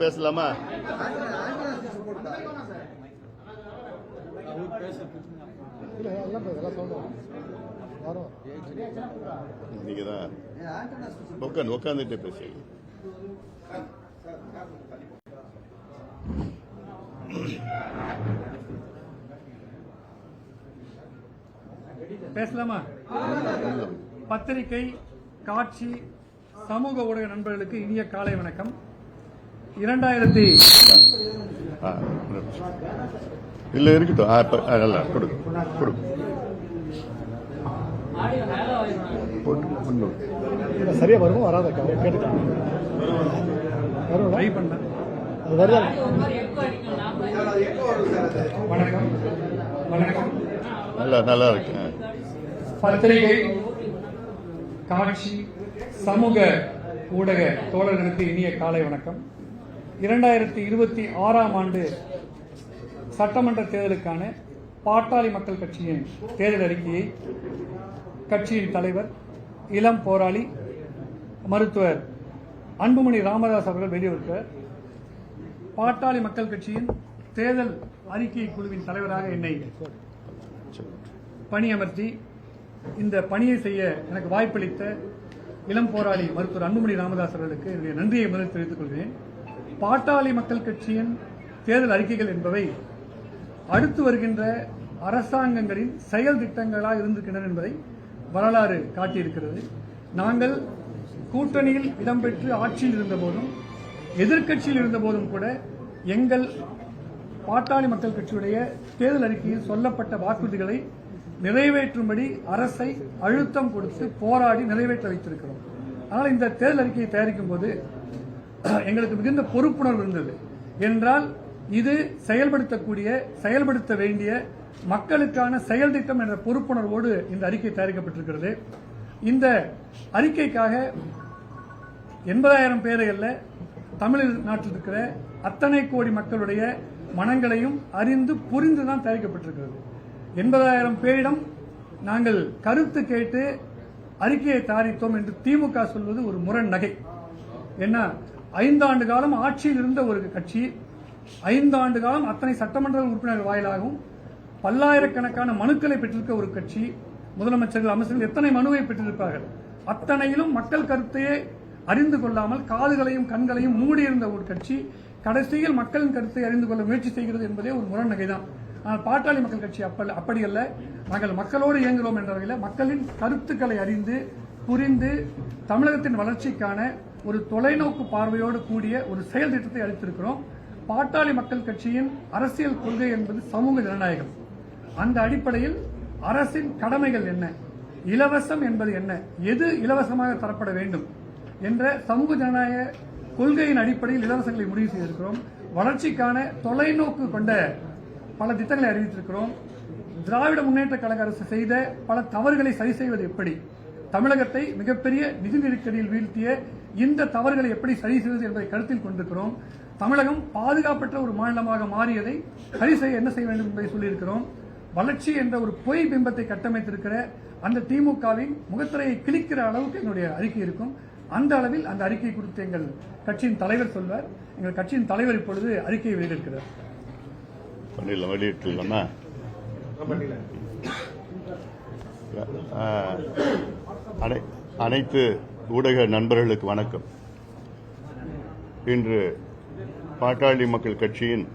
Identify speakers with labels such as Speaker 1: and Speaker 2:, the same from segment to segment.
Speaker 1: பேசலாமா? நீங்க தான் உட்காந்துட்டே பேசுங்க.
Speaker 2: பேசலாமா? பத்திரிகை, காட்சி, சமூக ஊடக நண்பர்களுக்கு இனிய காலை வணக்கம். 2000
Speaker 1: இல்ல இருக்கட்டும், நல்லா கொடு.
Speaker 3: சரியா வரும் வராத கேட்டுக்கலாம்.
Speaker 2: வணக்கம் வணக்கம்.
Speaker 1: நல்லா இருக்கு.
Speaker 2: பத்திரிகை, காட்சி, சமூக ஊடக தோழர்களுக்கு இனிய காலை வணக்கம். 2026ஆம் ஆண்டு சட்டமன்ற தேர்தலுக்கான பாட்டாளி மக்கள் கட்சியின் தேர்தல் அறிக்கையை கட்சியின் தலைவர், இளம் போராளி மருத்துவர் அன்புமணி ராமதாஸ் அவர்கள் வெளியிட்டார். பாட்டாளி மக்கள் கட்சியின் தேர்தல் அறிக்கை குழுவின் தலைவராக என்னை பணியமர்த்தி இந்த பணியை செய்ய எனக்கு வாய்ப்பளித்த இளம் போராளி மருத்துவர் அன்புமணி ராமதாஸ் அவர்களுக்கு என்னுடைய நன்றியை முதலில் தெரிவித்துக் கொள்கிறேன். பாட்டாளி மக்கள் கட்சியின் தேர்தல் அறிக்கைகள் என்பவை அடுத்து வருகின்ற அரசாங்கங்களின் செயல் திட்டங்களாக இருந்திருக்கின்றன என்பதை வரலாறு காட்டியிருக்கிறது. நாங்கள் கூட்டணியில் இடம்பெற்று ஆட்சியில் இருந்தபோதும் எதிர்க்கட்சியில் இருந்தபோதும் கூட எங்கள் பாட்டாளி மக்கள் கட்சியுடைய தேர்தல் அறிக்கையில் சொல்லப்பட்ட வாக்குறுதிகளை நிறைவேற்றும்படி அரசை அழுத்தம் கொடுத்து போராடி நிறைவேற்ற வைத்திருக்கிறோம். ஆனால் இந்த தேர்தல் அறிக்கையை தயாரிக்கும் போது எங்களுக்கு மிகுந்த பொறுப்புணர்வு இருந்தது. என்றால் இது செயல்படுத்த வேண்டிய மக்களுக்கான செயல் திட்டம் என்ற பொறுப்புணர்வோடு இந்த அறிக்கை தயாரிக்கப்பட்டிருக்கிறது. இந்த அறிக்கைக்காக 80,000 பேரை அல்ல, தமிழ்நாட்டில் இருக்கிற அத்தனை கோடி மக்களுடைய மனங்களையும் அறிந்து புரிந்துதான் தயாரிக்கப்பட்டிருக்கிறது. 80,000 பேரிடம் நாங்கள் கருத்து கேட்டு அறிக்கையை தயாரித்தோம் என்று திமுக சொல்வது ஒரு முரண் நகை. என்ன, 5 ஆண்டு காலம் ஆட்சியில் இருந்த ஒரு கட்சி, 5 ஆண்டு காலம் அத்தனை சட்டமன்ற உறுப்பினர்கள் வாயிலாகவும் பல்லாயிரக்கணக்கான மனுக்களை பெற்றிருக்க ஒரு கட்சி, முதலமைச்சர்கள், அமைச்சர்கள் எத்தனை மனுவை பெற்றிருப்பார்கள், அத்தனையிலும் மக்கள் கருத்தையே அறிந்து கொள்ளாமல் காதுகளையும் கண்களையும் மூடியிருந்த ஒரு கட்சி கடைசியில் மக்களின் கருத்தை அறிந்து கொள்ள முயற்சி செய்கிறது என்பதே ஒரு முரண் நகைதான். ஆனால் பாட்டாளி மக்கள் கட்சி அப்படி அல்ல. நாங்கள் மக்களோடு இயங்குகிறோம் என்ற வகையில் மக்களின் கருத்துக்களை அறிந்து புரிந்து தமிழகத்தின் வளர்ச்சிக்கான ஒரு தொலைநோக்கு பார்வையோடு கூடிய ஒரு செயல் திட்டத்தை அளித்திருக்கிறோம். பாட்டாளி மக்கள் கட்சியின் அரசியல் கொள்கை என்பது சமூக ஜனநாயகம். அந்த அடிப்படையில் அரசின் கடமைகள் என்ன, இலவசம் என்பது என்ன, எது இலவசமாக தரப்பட வேண்டும் என்ற சமூக ஜனநாயக கொள்கையின் அடிப்படையில் இலவசங்களை முடிவு செய்திருக்கிறோம். வளர்ச்சிக்கான தொலைநோக்கு கொண்ட பல திட்டங்களை அறிவித்திருக்கிறோம். திராவிட முன்னேற்ற கழக அரசு செய்த பல தவறுகளை சரி செய்வது எப்படி, தமிழகத்தை மிகப்பெரிய நிதி நெருக்கடியில் வீழ்த்திய இந்த தவறுகளை எப்படி சரி செய்வது என்பதை கருத்தில் கொண்டிருக்கிறோம். தமிழகம் பாதுகாப்பற்ற ஒரு மாநிலமாக மாறியதை சரி செய்ய என்ன செய்ய வேண்டும் என்பதை சொல்லியிருக்கிறோம். வளர்ச்சி என்ற ஒரு பொய் பிம்பத்தை கட்டமைத்திருக்கிற அந்த திமுகவின் முகத்திரையை கிழிக்கிற அளவுக்கு எங்களுடைய அறிக்கை இருக்கும். அந்த அளவில் அந்த அறிக்கை குறித்து எங்கள் கட்சியின் தலைவர் சொல்வார். எங்கள் கட்சியின் தலைவர் இப்பொழுது அறிக்கையை வெளியிட்டிருக்கிறார்.
Speaker 1: அனைத்து ஊடக நண்பர்களுக்கு வணக்கம். இன்று பாட்டாளி மக்கள் கட்சியின்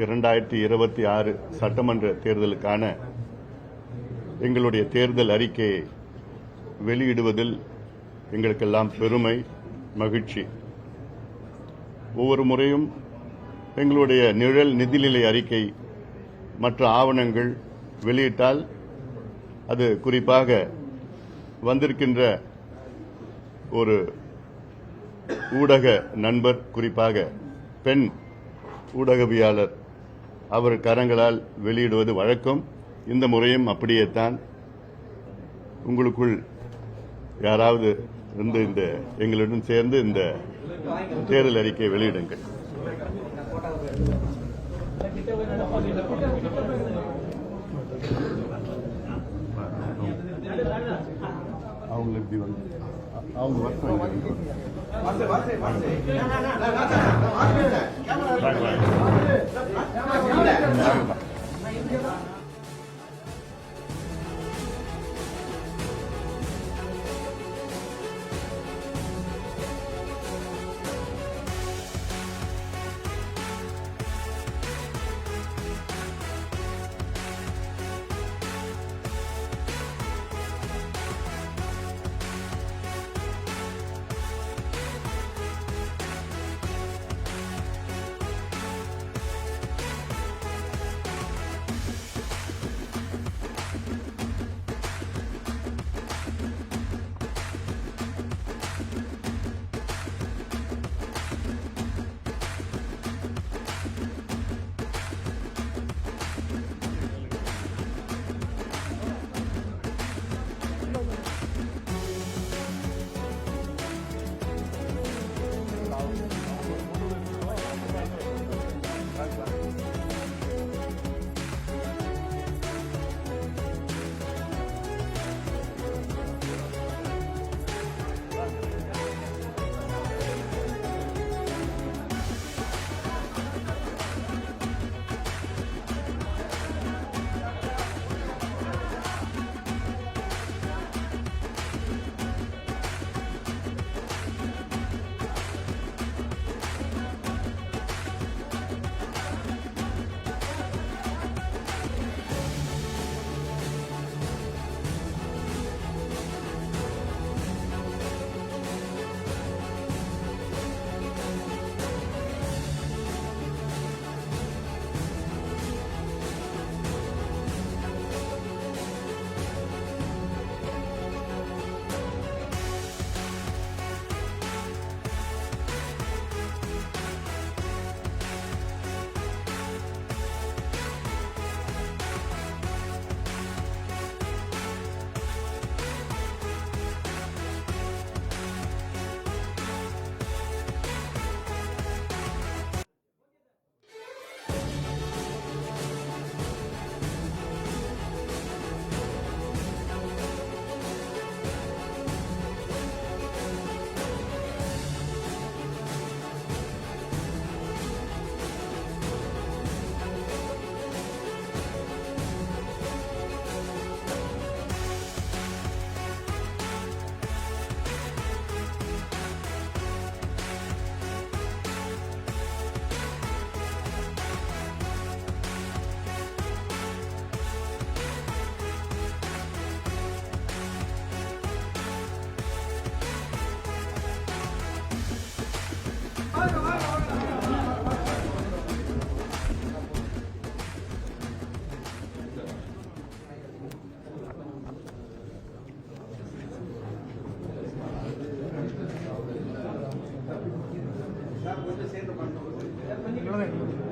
Speaker 1: 2026 சட்டமன்ற தேர்தலுக்கான எங்களுடைய தேர்தல் அறிக்கையை வெளியிடுவதில் எங்களுக்கெல்லாம் பெருமை, மகிழ்ச்சி. ஒவ்வொரு முறையும் எங்களுடைய நிழல் நிதிநிலை அறிக்கை மற்ற ஆவணங்கள் வெளியிட்டால் அது குறிப்பாக வந்திருக்கின்ற ஒரு ஊடக நண்பர், குறிப்பாக பெண் ஊடகவியாளர், அவர் கரங்களால் வெளியிடுவது வழக்கம். இந்த முறையும் அப்படியே தான். உங்களுக்குள் யாராவது இந்த எங்களுடன் சேர்ந்து இந்த தேர்தல் அறிக்கையை வெளியிடுங்கள். அவங்க இப்படி வந்து அவங்க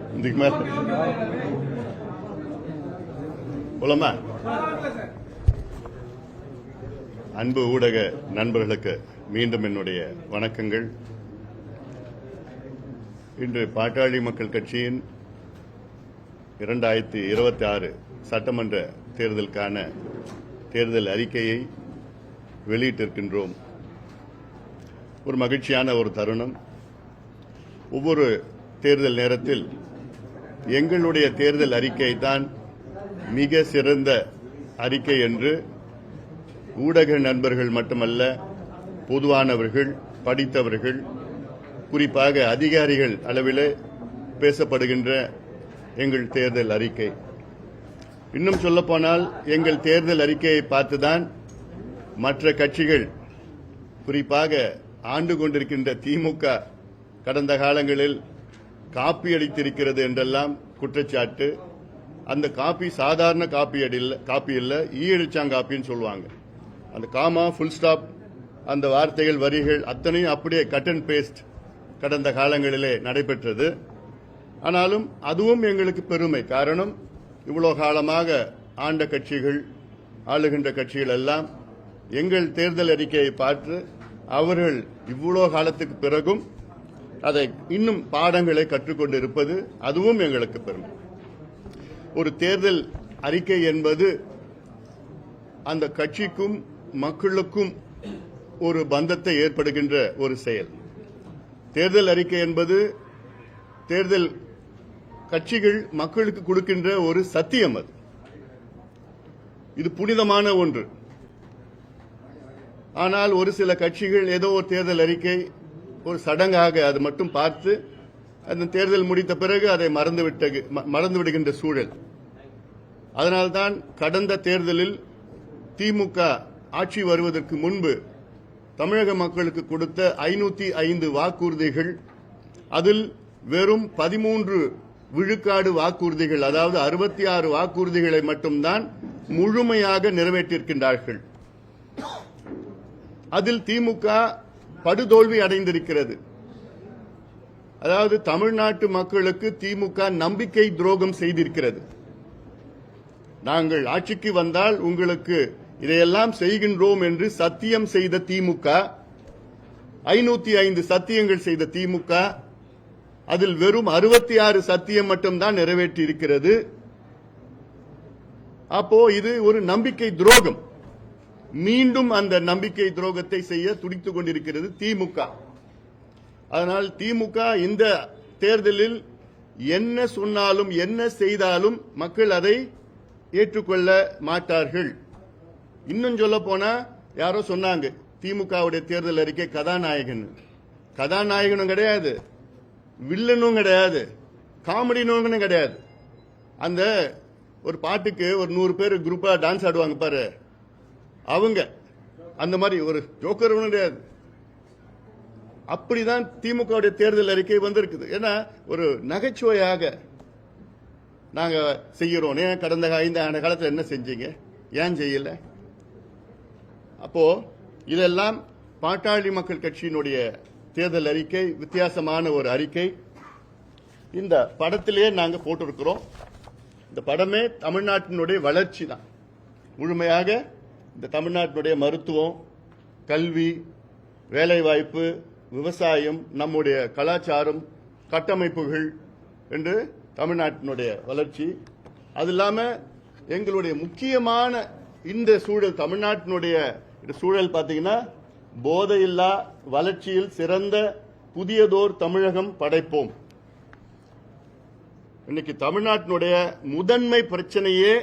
Speaker 1: இதுக்கு மேல போலாமா? அன்பு ஊடக நண்பர்களுக்கு மீண்டும் என்னுடைய வணக்கங்கள். இன்று பாட்டாளி மக்கள் கட்சியின் 2026 சட்டமன்ற தேர்தலுக்கான தேர்தல் அறிக்கையை வெளியிட்டிருக்கின்றோம். ஒரு மகிழ்ச்சியான ஒரு தருணம். ஒவ்வொரு தேர்தல் நேரத்தில் எங்களுடைய தேர்தல் அறிக்கை தான் மிக சிறந்த அறிக்கை என்று ஊடக நண்பர்கள் மட்டுமல்ல, பொதுவானவர்கள், படித்தவர்கள், குறிப்பாக அதிகாரிகள் அளவில் பேசப்படுகின்ற எங்கள் தேர்தல் அறிக்கை. இன்னும் சொல்லப்போனால் எங்கள் தேர்தல் அறிக்கையை பார்த்துதான் மற்ற கட்சிகள், குறிப்பாக ஆண்டு கொண்டிருக்கின்ற திமுக கடந்த காலங்களில் காப்பி அடித்திருக்கிறது என்றெல்லாம் குற்றச்சாட்டு. அந்த காப்பி சாதாரண காப்பி இல்ல, ஈயடிச்சாங்காப்பின்னு சொல்லுவாங்க. அந்த காமா, ஃபுல் ஸ்டாப், அந்த வார்த்தைகள், வரிகள் அத்தனையும் அப்படியே கட் அண்ட் பேஸ்ட் கடந்த காலங்களிலே நடைபெற்றது. ஆனாலும் அதுவும் எங்களுக்கு பெருமை. காரணம், இவ்வளவு காலமாக ஆண்ட கட்சிகள், ஆளுகின்ற கட்சிகள் எல்லாம் எங்கள் தேர்தல் அறிக்கையை பார்த்து அவர்கள் இவ்வளவு காலத்துக்கு பிறகும் அதை இன்னும் பாடங்களை கற்றுக்கொண்டிருப்பது, அதுவும் எங்களுக்கு பெருமை. ஒரு தேர்தல் அறிக்கை என்பது அந்த கட்சிக்கும் மக்களுக்கும் ஒரு பந்தத்தை ஏற்படுகின்ற ஒரு செயல். தேர்தல் அறிக்கை என்பது தேர்தல் கட்சிகள் மக்களுக்கு கொடுக்கின்ற ஒரு சத்தியம். அது இது புனிதமான ஒன்று. ஆனால் ஒரு சில கட்சிகள் ஏதோ ஒரு தேர்தல் அறிக்கை ஒரு சடங்காக அது மட்டும் பார்த்து அந்த தேர்தல் முடித்த பிறகு அதை மறந்துவிடுகின்ற சூழல். அதனால்தான் கடந்த தேர்தலில் திமுக ஆட்சி வருவதற்கு முன்பு தமிழக மக்களுக்கு கொடுத்த 505 வாக்குறுதிகள், அதில் வெறும் 13 விழுக்காடு வாக்குறுதிகள், அதாவது 66 வாக்குறுதிகளை மட்டும்தான் முழுமையாக நிறைவேற்றியிருக்கின்றார்கள். அதில் திமுக படுதோல்வி அடைந்திருக்கிறது. அதாவது தமிழ்நாட்டு மக்களுக்கு திமுக நம்பிக்கை துரோகம் செய்திருக்கிறது. நாங்கள் ஆட்சிக்கு வந்தால் உங்களுக்கு இதையெல்லாம் செய்கின்றோம் என்று சத்தியம் செய்த திமுக, 505 சத்தியங்கள் செய்த திமுக, அதில் வெறும் 66 சத்தியம் மட்டும்தான் நிறைவேற்றி இருக்கிறது. அப்போ இது ஒரு நம்பிக்கை துரோகம். மீண்டும் அந்த நம்பிக்கை துரோகத்தை செய்ய துடித்துக் கொண்டிருக்கிறது திமுக. அதனால் திமுக இந்த தேர்தலில் என்ன சொன்னாலும் என்ன செய்தாலும் மக்கள் அதை ஏற்றுக்கொள்ள மாட்டார்கள். இன்னும் சொல்ல போனா யாரோ சொன்னாங்க திமுகவுடைய தேர்தல் அறிக்கை கதாநாயகன். கதாநாயகனும் கிடையாது, வில்லனும் கிடையாது, காமெடினும் கிடையாது. அந்த ஒரு பாட்டுக்கு ஒரு 100 பேர் குரூப்பா டான்ஸ் ஆடுவாங்க பாரு, அவங்க அந்த மாதிரி ஒரு ஜோக்கர் கிடையாது. அப்படிதான் திமுக தேர்தல் அறிக்கை வந்திருக்குது. ஏன்னா ஒரு நகைச்சுவையாக நாங்க செய்யறோம். கடந்த 5 ஆண்டு காலத்தில் என்ன செஞ்சீங்க, ஏன் செய்யல? அப்போ இதெல்லாம் பாட்டாளி மக்கள் கட்சியினுடைய தேர்தல் அறிக்கை வித்தியாசமான ஒரு அறிக்கை. இந்த படத்திலேயே நாங்க போட்டிருக்கிறோம். இந்த படமே தமிழ்நாட்டினுடைய வளர்ச்சி தான். முழுமையாக இந்த தமிழ்நாட்டினுடைய மருத்துவம், கல்வி, வேலைவாய்ப்பு, விவசாயம், நம்முடைய கலாச்சாரம், கட்டமைப்புகள் என்று தமிழ்நாட்டினுடைய வளர்ச்சி. அது இல்லாம எங்களுடைய முக்கியமான இந்த சூழல், தமிழ்நாட்டினுடைய சூழல் பார்த்தீங்கன்னா, போதையில்லா வளர்ச்சியில் சிறந்த புதியதோர் தமிழகம் படைப்போம். இன்னைக்கு தமிழ்நாட்டினுடைய முதன்மை பிரச்சனையே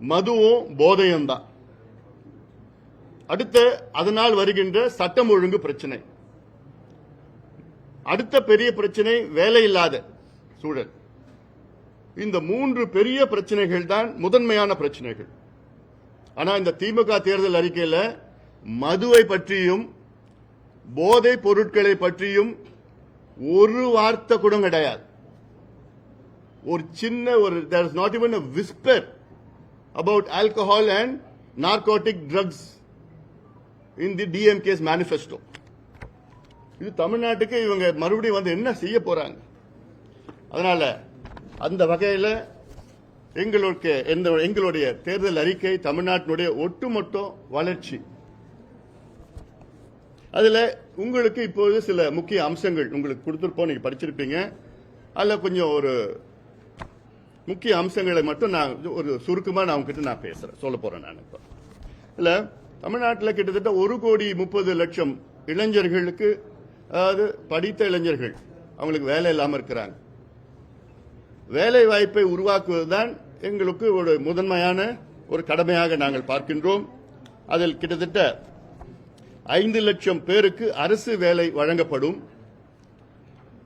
Speaker 1: மதுவும் போதையும் தான். அடுத்த அதனால் வருகின்ற சட்டம் ஒழுங்கு பிரச்சனை. அடுத்த பெரிய பிரச்சனை வேலையில்லாத சூழல். இந்த 3 பெரிய பிரச்சனைகள் தான் முதன்மையான பிரச்சனைகள். ஆனா இந்த திமுக தேர்தல் அறிக்கையில் மதுவை பற்றியும் போதை பொருட்களை பற்றியும் ஒரு வார்த்தை கூட கிடையாது. ஒரு சின்ன ஒரு there is not even a whisper about alcohol and narcotic drugs in the DMK's manifesto. இது தமிழ்நாட்டுக்கு இவங்க மறுபடியும் வந்து என்ன செய்ய போறாங்க? அதனால அந்த வகையில் எங்களுடைய தேர்தல் அறிக்கை தமிழ்நாட்டினுடைய ஒட்டுமொத்த வளர்ச்சி. அதுல உங்களுக்கு இப்போது சில முக்கிய அம்சங்கள் உங்களுக்கு கொடுத்திருப்போம், நீங்க படிச்சிருப்பீங்க. அதுல கொஞ்சம் ஒரு முக்கிய அம்சங்களை மட்டும் நான் ஒரு சுருக்கமா நான் உங்ககிட்ட நான் பேசுறேன், சொல்ல போறேன். நான் இப்ப இல்ல தமிழ்நாட்டில் கிட்டத்தட்ட 1,30,00,000 இளைஞர்களுக்கு, அதாவது படித்த இளைஞர்கள், அவங்களுக்கு வேலை இல்லாம இருக்கிறாங்க. வேலை வாய்ப்பை உருவாக்குவதுதான் எங்களுக்கு ஒரு முதன்மையான ஒரு கடமையாக நாங்கள் பார்க்கின்றோம். அதில் கிட்டத்தட்ட 5 லட்சம் பேருக்கு அரசு வேலை வழங்கப்படும்.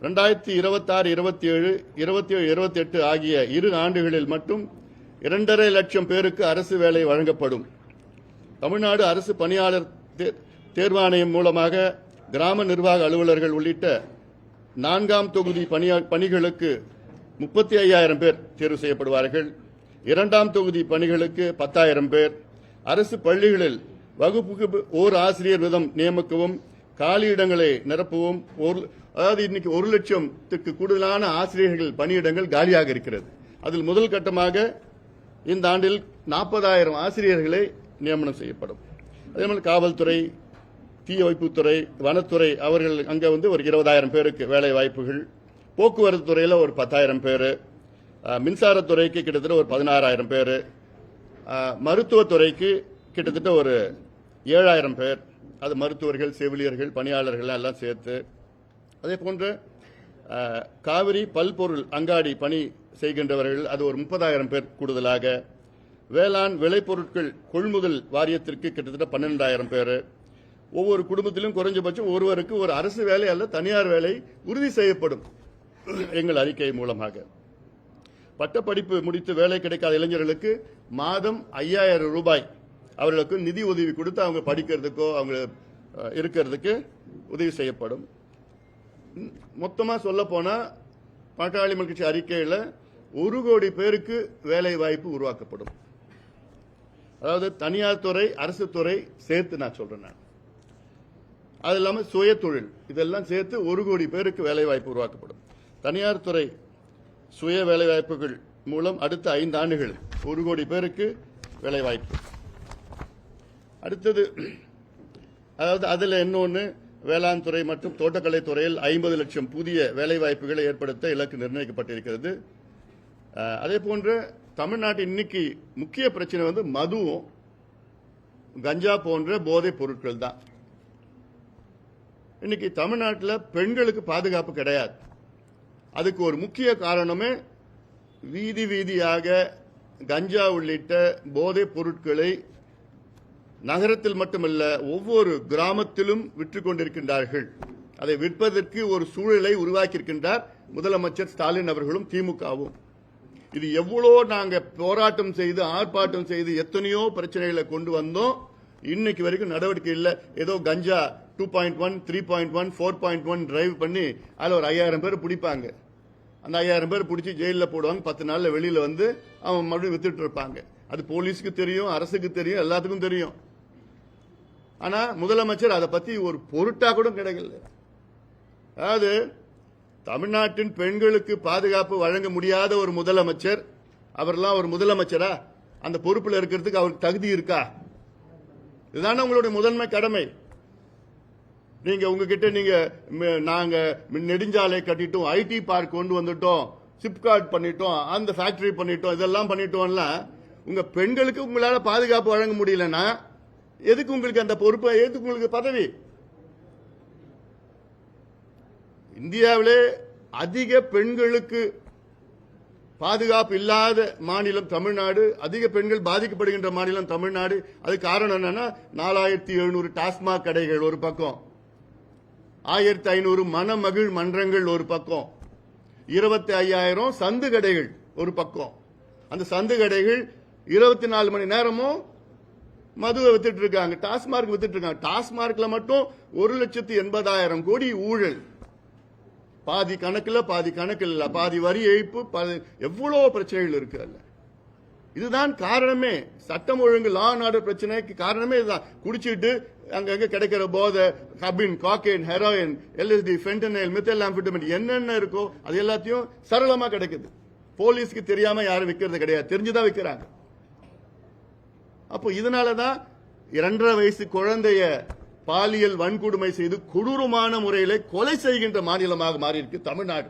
Speaker 1: 2026, 27, 27, 28 ஆகிய 2 ஆண்டுகளில் மட்டும் 2.5 லட்சம் பேருக்கு அரசு வேலை வழங்கப்படும். தமிழ்நாடு அரசு பணியாளர் தேர்வாணையம் மூலமாக கிராம நிர்வாக அலுவலர்கள் உள்ளிட்ட 4ஆம் தொகுதி பணிகளுக்கு 35,000 பேர் தேர்வு செய்யப்படுவார்கள். 2ஆம் தொகுதி பணிகளுக்கு 10,000 பேர். அரசு பள்ளிகளில் வகுப்புக்கு ஓர் ஆசிரியர் வீதம் நியமிக்கவும், காலியிடங்களை நிரப்பவும். அதாவது இன்னைக்கு 1 லட்சத்துக்கு கூடுதலான ஆசிரியர்கள் பணியிடங்கள் காலியாக இருக்கிறது. அதில் முதல் கட்டமாக இந்த ஆண்டில் 40,000 ஆசிரியர்களை நியமனம் செய்யப்படும். அதே மாதிரி காவல்துறை, தீயணைப்புத்துறை, வனத்துறை, அவர்கள் அங்க வந்து ஒரு 20,000 பேருக்கு வேலை வாய்ப்புகள். போக்குவரத்து துறையில் ஒரு 10,000 பேர். மின்சாரத்துறைக்கு கிட்டத்தட்ட ஒரு 16,000 பேர். மருத்துவத்துறைக்கு கிட்டத்தட்ட ஒரு 7,000 பேர். அது மருத்துவர்கள், செவிலியர்கள், பணியாளர்கள் எல்லாம் சேர்த்து. அதே போன்று காவிரி பல்பொருள் அங்காடி பணி செய்கின்றவர்கள் அது ஒரு 30,000 பேர் கூடுதலாக. வேளாண் விளைபொருட்கள் கொள்முதல் வாரியத்திற்கு கிட்டத்தட்ட 12,000 பேர். ஒவ்வொரு குடும்பத்திலும் குறைஞ்சபட்சம் ஒருவருக்கு ஒரு அரசு வேலை அல்லது தனியார் வேலை உறுதி செய்யப்படும் எங்கள் அறிக்கை மூலமாக. பட்டப்படிப்பு முடித்து வேலை கிடைக்காத இளைஞர்களுக்கு மாதம் 5,000 ரூபாய் அவர்களுக்கு நிதி உதவி கொடுத்து அவங்க படிக்கிறதுக்கோ அவங்க இருக்கிறதுக்கு உதவி செய்யப்படும். மொத்தமா சொல்ல போனா பாட்டாளி மக்கள் கட்சி அறிக்கையில் 1 கோடி பேருக்கு வேலை வாய்ப்பு உருவாக்கப்படும். அதாவது தனியார் துறை, அரசு துறை சேர்த்து நான் சொல்றேன். அது இல்லாம சுய தொழில் இதெல்லாம் சேர்த்து 1 கோடி பேருக்கு வேலை வாய்ப்பு உருவாக்கப்படும். தனியார் துறை சுய வேலை வாய்ப்புகள் மூலம் அடுத்த 5 ஆண்டுகள் 1 கோடி பேருக்கு வேலை வாய்ப்பு. அடுத்தது அதாவது அதுல இன்னொன்னு வேளாண் துறை மற்றும் தோட்டக்கலை துறையில் 50 லட்சம் புதிய வேலை வாய்ப்புகளை ஏற்படுத்த இலக்கு நிர்ணயிக்கப்பட்டிருக்கிறது. அதே போன்று தமிழ்நாட்டின் இன்னைக்கு முக்கிய பிரச்சனை வந்து மதுவும் கஞ்சா போன்ற போதைப் பொருட்கள் தான். இன்னைக்கு தமிழ்நாட்டில் பெண்களுக்கு பாதுகாப்பு கிடையாது. அதுக்கு ஒரு முக்கிய காரணமே வீதி வீதியாக கஞ்சா உள்ளிட்ட போதைப் பொருட்களை நகரத்தில் மட்டுமல்ல ஒவ்வொரு கிராமத்திலும் விற்றுக் கொண்டிருக்கின்றார்கள். அதை விற்பதற்கு ஒரு சூழலை உருவாக்கியிருக்கின்றார் முதலமைச்சர் ஸ்டாலின் அவர்களும் திமுகவும். இது எவ்வளோ நாங்க போராட்டம் செய்து ஆர்ப்பாட்டம் செய்து எத்தனையோ பிரச்சனைகளை கொண்டு வந்தோம். இன்னைக்கு வரைக்கும் நடவடிக்கை இல்லை. ஏதோ கஞ்சா 2.1, 3.1, 4.1 டிரைவ் பண்ணி அதில் ஒரு 5,000 பேர் பிடிப்பாங்க. அந்த 5,000 பேர் பிடிச்சி ஜெயிலில் போடுவாங்க. 10 நாள்ல வெளியில வந்து அவன் மறுபடியும் வித்துட்டு இருப்பாங்க. அது போலீஸுக்கு தெரியும், அரசுக்கு தெரியும், எல்லாத்துக்கும் தெரியும். ஆனா முதலமைச்சர் அதை பத்தி ஒரு பொருட்டா கூட கிடைக்கல. அதாவது தமிழ்நாட்டின் பெண்களுக்கு பாதுகாப்பு வழங்க முடியாத ஒரு முதலமைச்சர், அவர்லாம் ஒரு முதலமைச்சரா? அந்த பொறுப்புல இருக்கிறதுக்கு அவருக்கு தகுதி இருக்கா? இதுதானே உங்களுடைய முதன்மை கடமை. நீங்க உங்ககிட்ட நீங்க நாங்க நெடுஞ்சாலை கட்டிட்டோம், ஐடி பார்க் கொண்டு வந்துட்டோம், சிப்காட் பண்ணிட்டோம், அந்த ஃபேக்டரி பண்ணிட்டோம், இதெல்லாம் பண்ணிட்டோம்ல. உங்க பெண்களுக்கு உங்களால பாதுகாப்பு வழங்க முடியலன்னா எதுக்கு உங்களுக்கு அந்த பொறுப்பு, எதுக்கு உங்களுக்கு பதவி? இந்தியாவிலே அதிக பெண்களுக்கு பாதுகாப்பு இல்லாத மாநிலம் தமிழ்நாடு, அதிக பெண்கள் பாதிக்கப்படுகின்ற மாநிலம் தமிழ்நாடு. அது காரணம் என்னன்னா 4,700 டாஸ்மாக் கடைகள் ஒரு பக்கம், 1,500 மணமகிழ் மன்றங்கள் ஒரு பக்கம், 25,000 சந்து கடைகள் ஒரு பக்கம். அந்த சந்து கடைகள் 24 மணி நேரமும் மதுவை வித்துட்டு இருக்காங்க, டாஸ்மார்க் வித்துட்டு இருக்காங்க. டாஸ்மார்க்ல மட்டும் 1,80,000 கோடி ஊழல். பாதி கணக்குல பாதி கணக்கில் இல்ல, பாதி வரி ஏய்ப்பு, எவ்வளவு பிரச்சனைகள் இருக்கு. அல்ல இதுதான் காரணமே. சட்டம் ஒழுங்கு, லா அண்ட் ஆர்டர் பிரச்சனைக்கு காரணமே இதுதான். குடிச்சிட்டு அங்கங்க கிடைக்கிற போதை, கபின், காக்கைன், ஹெரோயின், LSD, ஃபென்டனைல், மெத்தில் என்னென்ன இருக்கோ அது எல்லாத்தையும் சரளமா கிடைக்குது. போலீஸ்க்கு தெரியாம யாரும் விற்கிறது கிடையாது, தெரிஞ்சுதான் விற்கிறாங்க. அப்போ இதனாலதான் 2.5 வயசு குழந்தைய பாலியல் வன்கொடுமை செய்து கொடூரமான முறையில கொலை செய்கின்ற மாநிலமாக மாறி இருக்கு தமிழ்நாடு.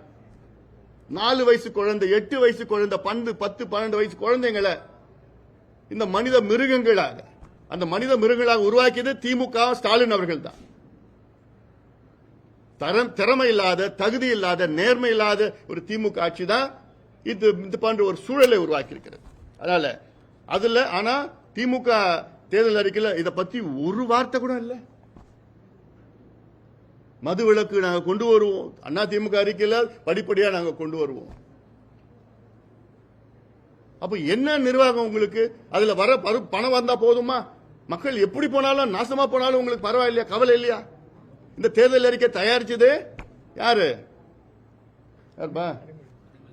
Speaker 1: 4 வயசு குழந்தை, 8 வயசு குழந்தை, 10, 12 வயசு குழந்தைங்களை இந்த மனித மிருகங்களாக, அந்த மனித மிருகங்களாக உருவாக்கியது திமுக ஸ்டாலின் அவர்கள் தான். திறமை இல்லாத, தகுதி இல்லாத, நேர்மை இல்லாத ஒரு திமுக ஆட்சி தான் இது போன்ற ஒரு சூழலை உருவாக்கி இருக்கிறது. அதனால அதுல ஆனா திமுக தேர்தல் அறிக்கையில் இதை பத்தி ஒரு வார்த்தை கூட இல்ல. மது விலக்கு நாங்க கொண்டு வருவோம், அண்ணா திமுக அறிக்கையில் படிப்படியா நாங்க கொண்டு வருவோம். அப்ப என்ன நிர்வாகம் உங்களுக்கு? அதுல வர பணம் வந்தா போதுமா? மக்கள் எப்படி போனாலும், நாசமா போனாலும் உங்களுக்கு பரவாயில்லையா, கவலை இல்லையா? இந்த தேர்தல் அறிக்கை தயாரிச்சது யாரு?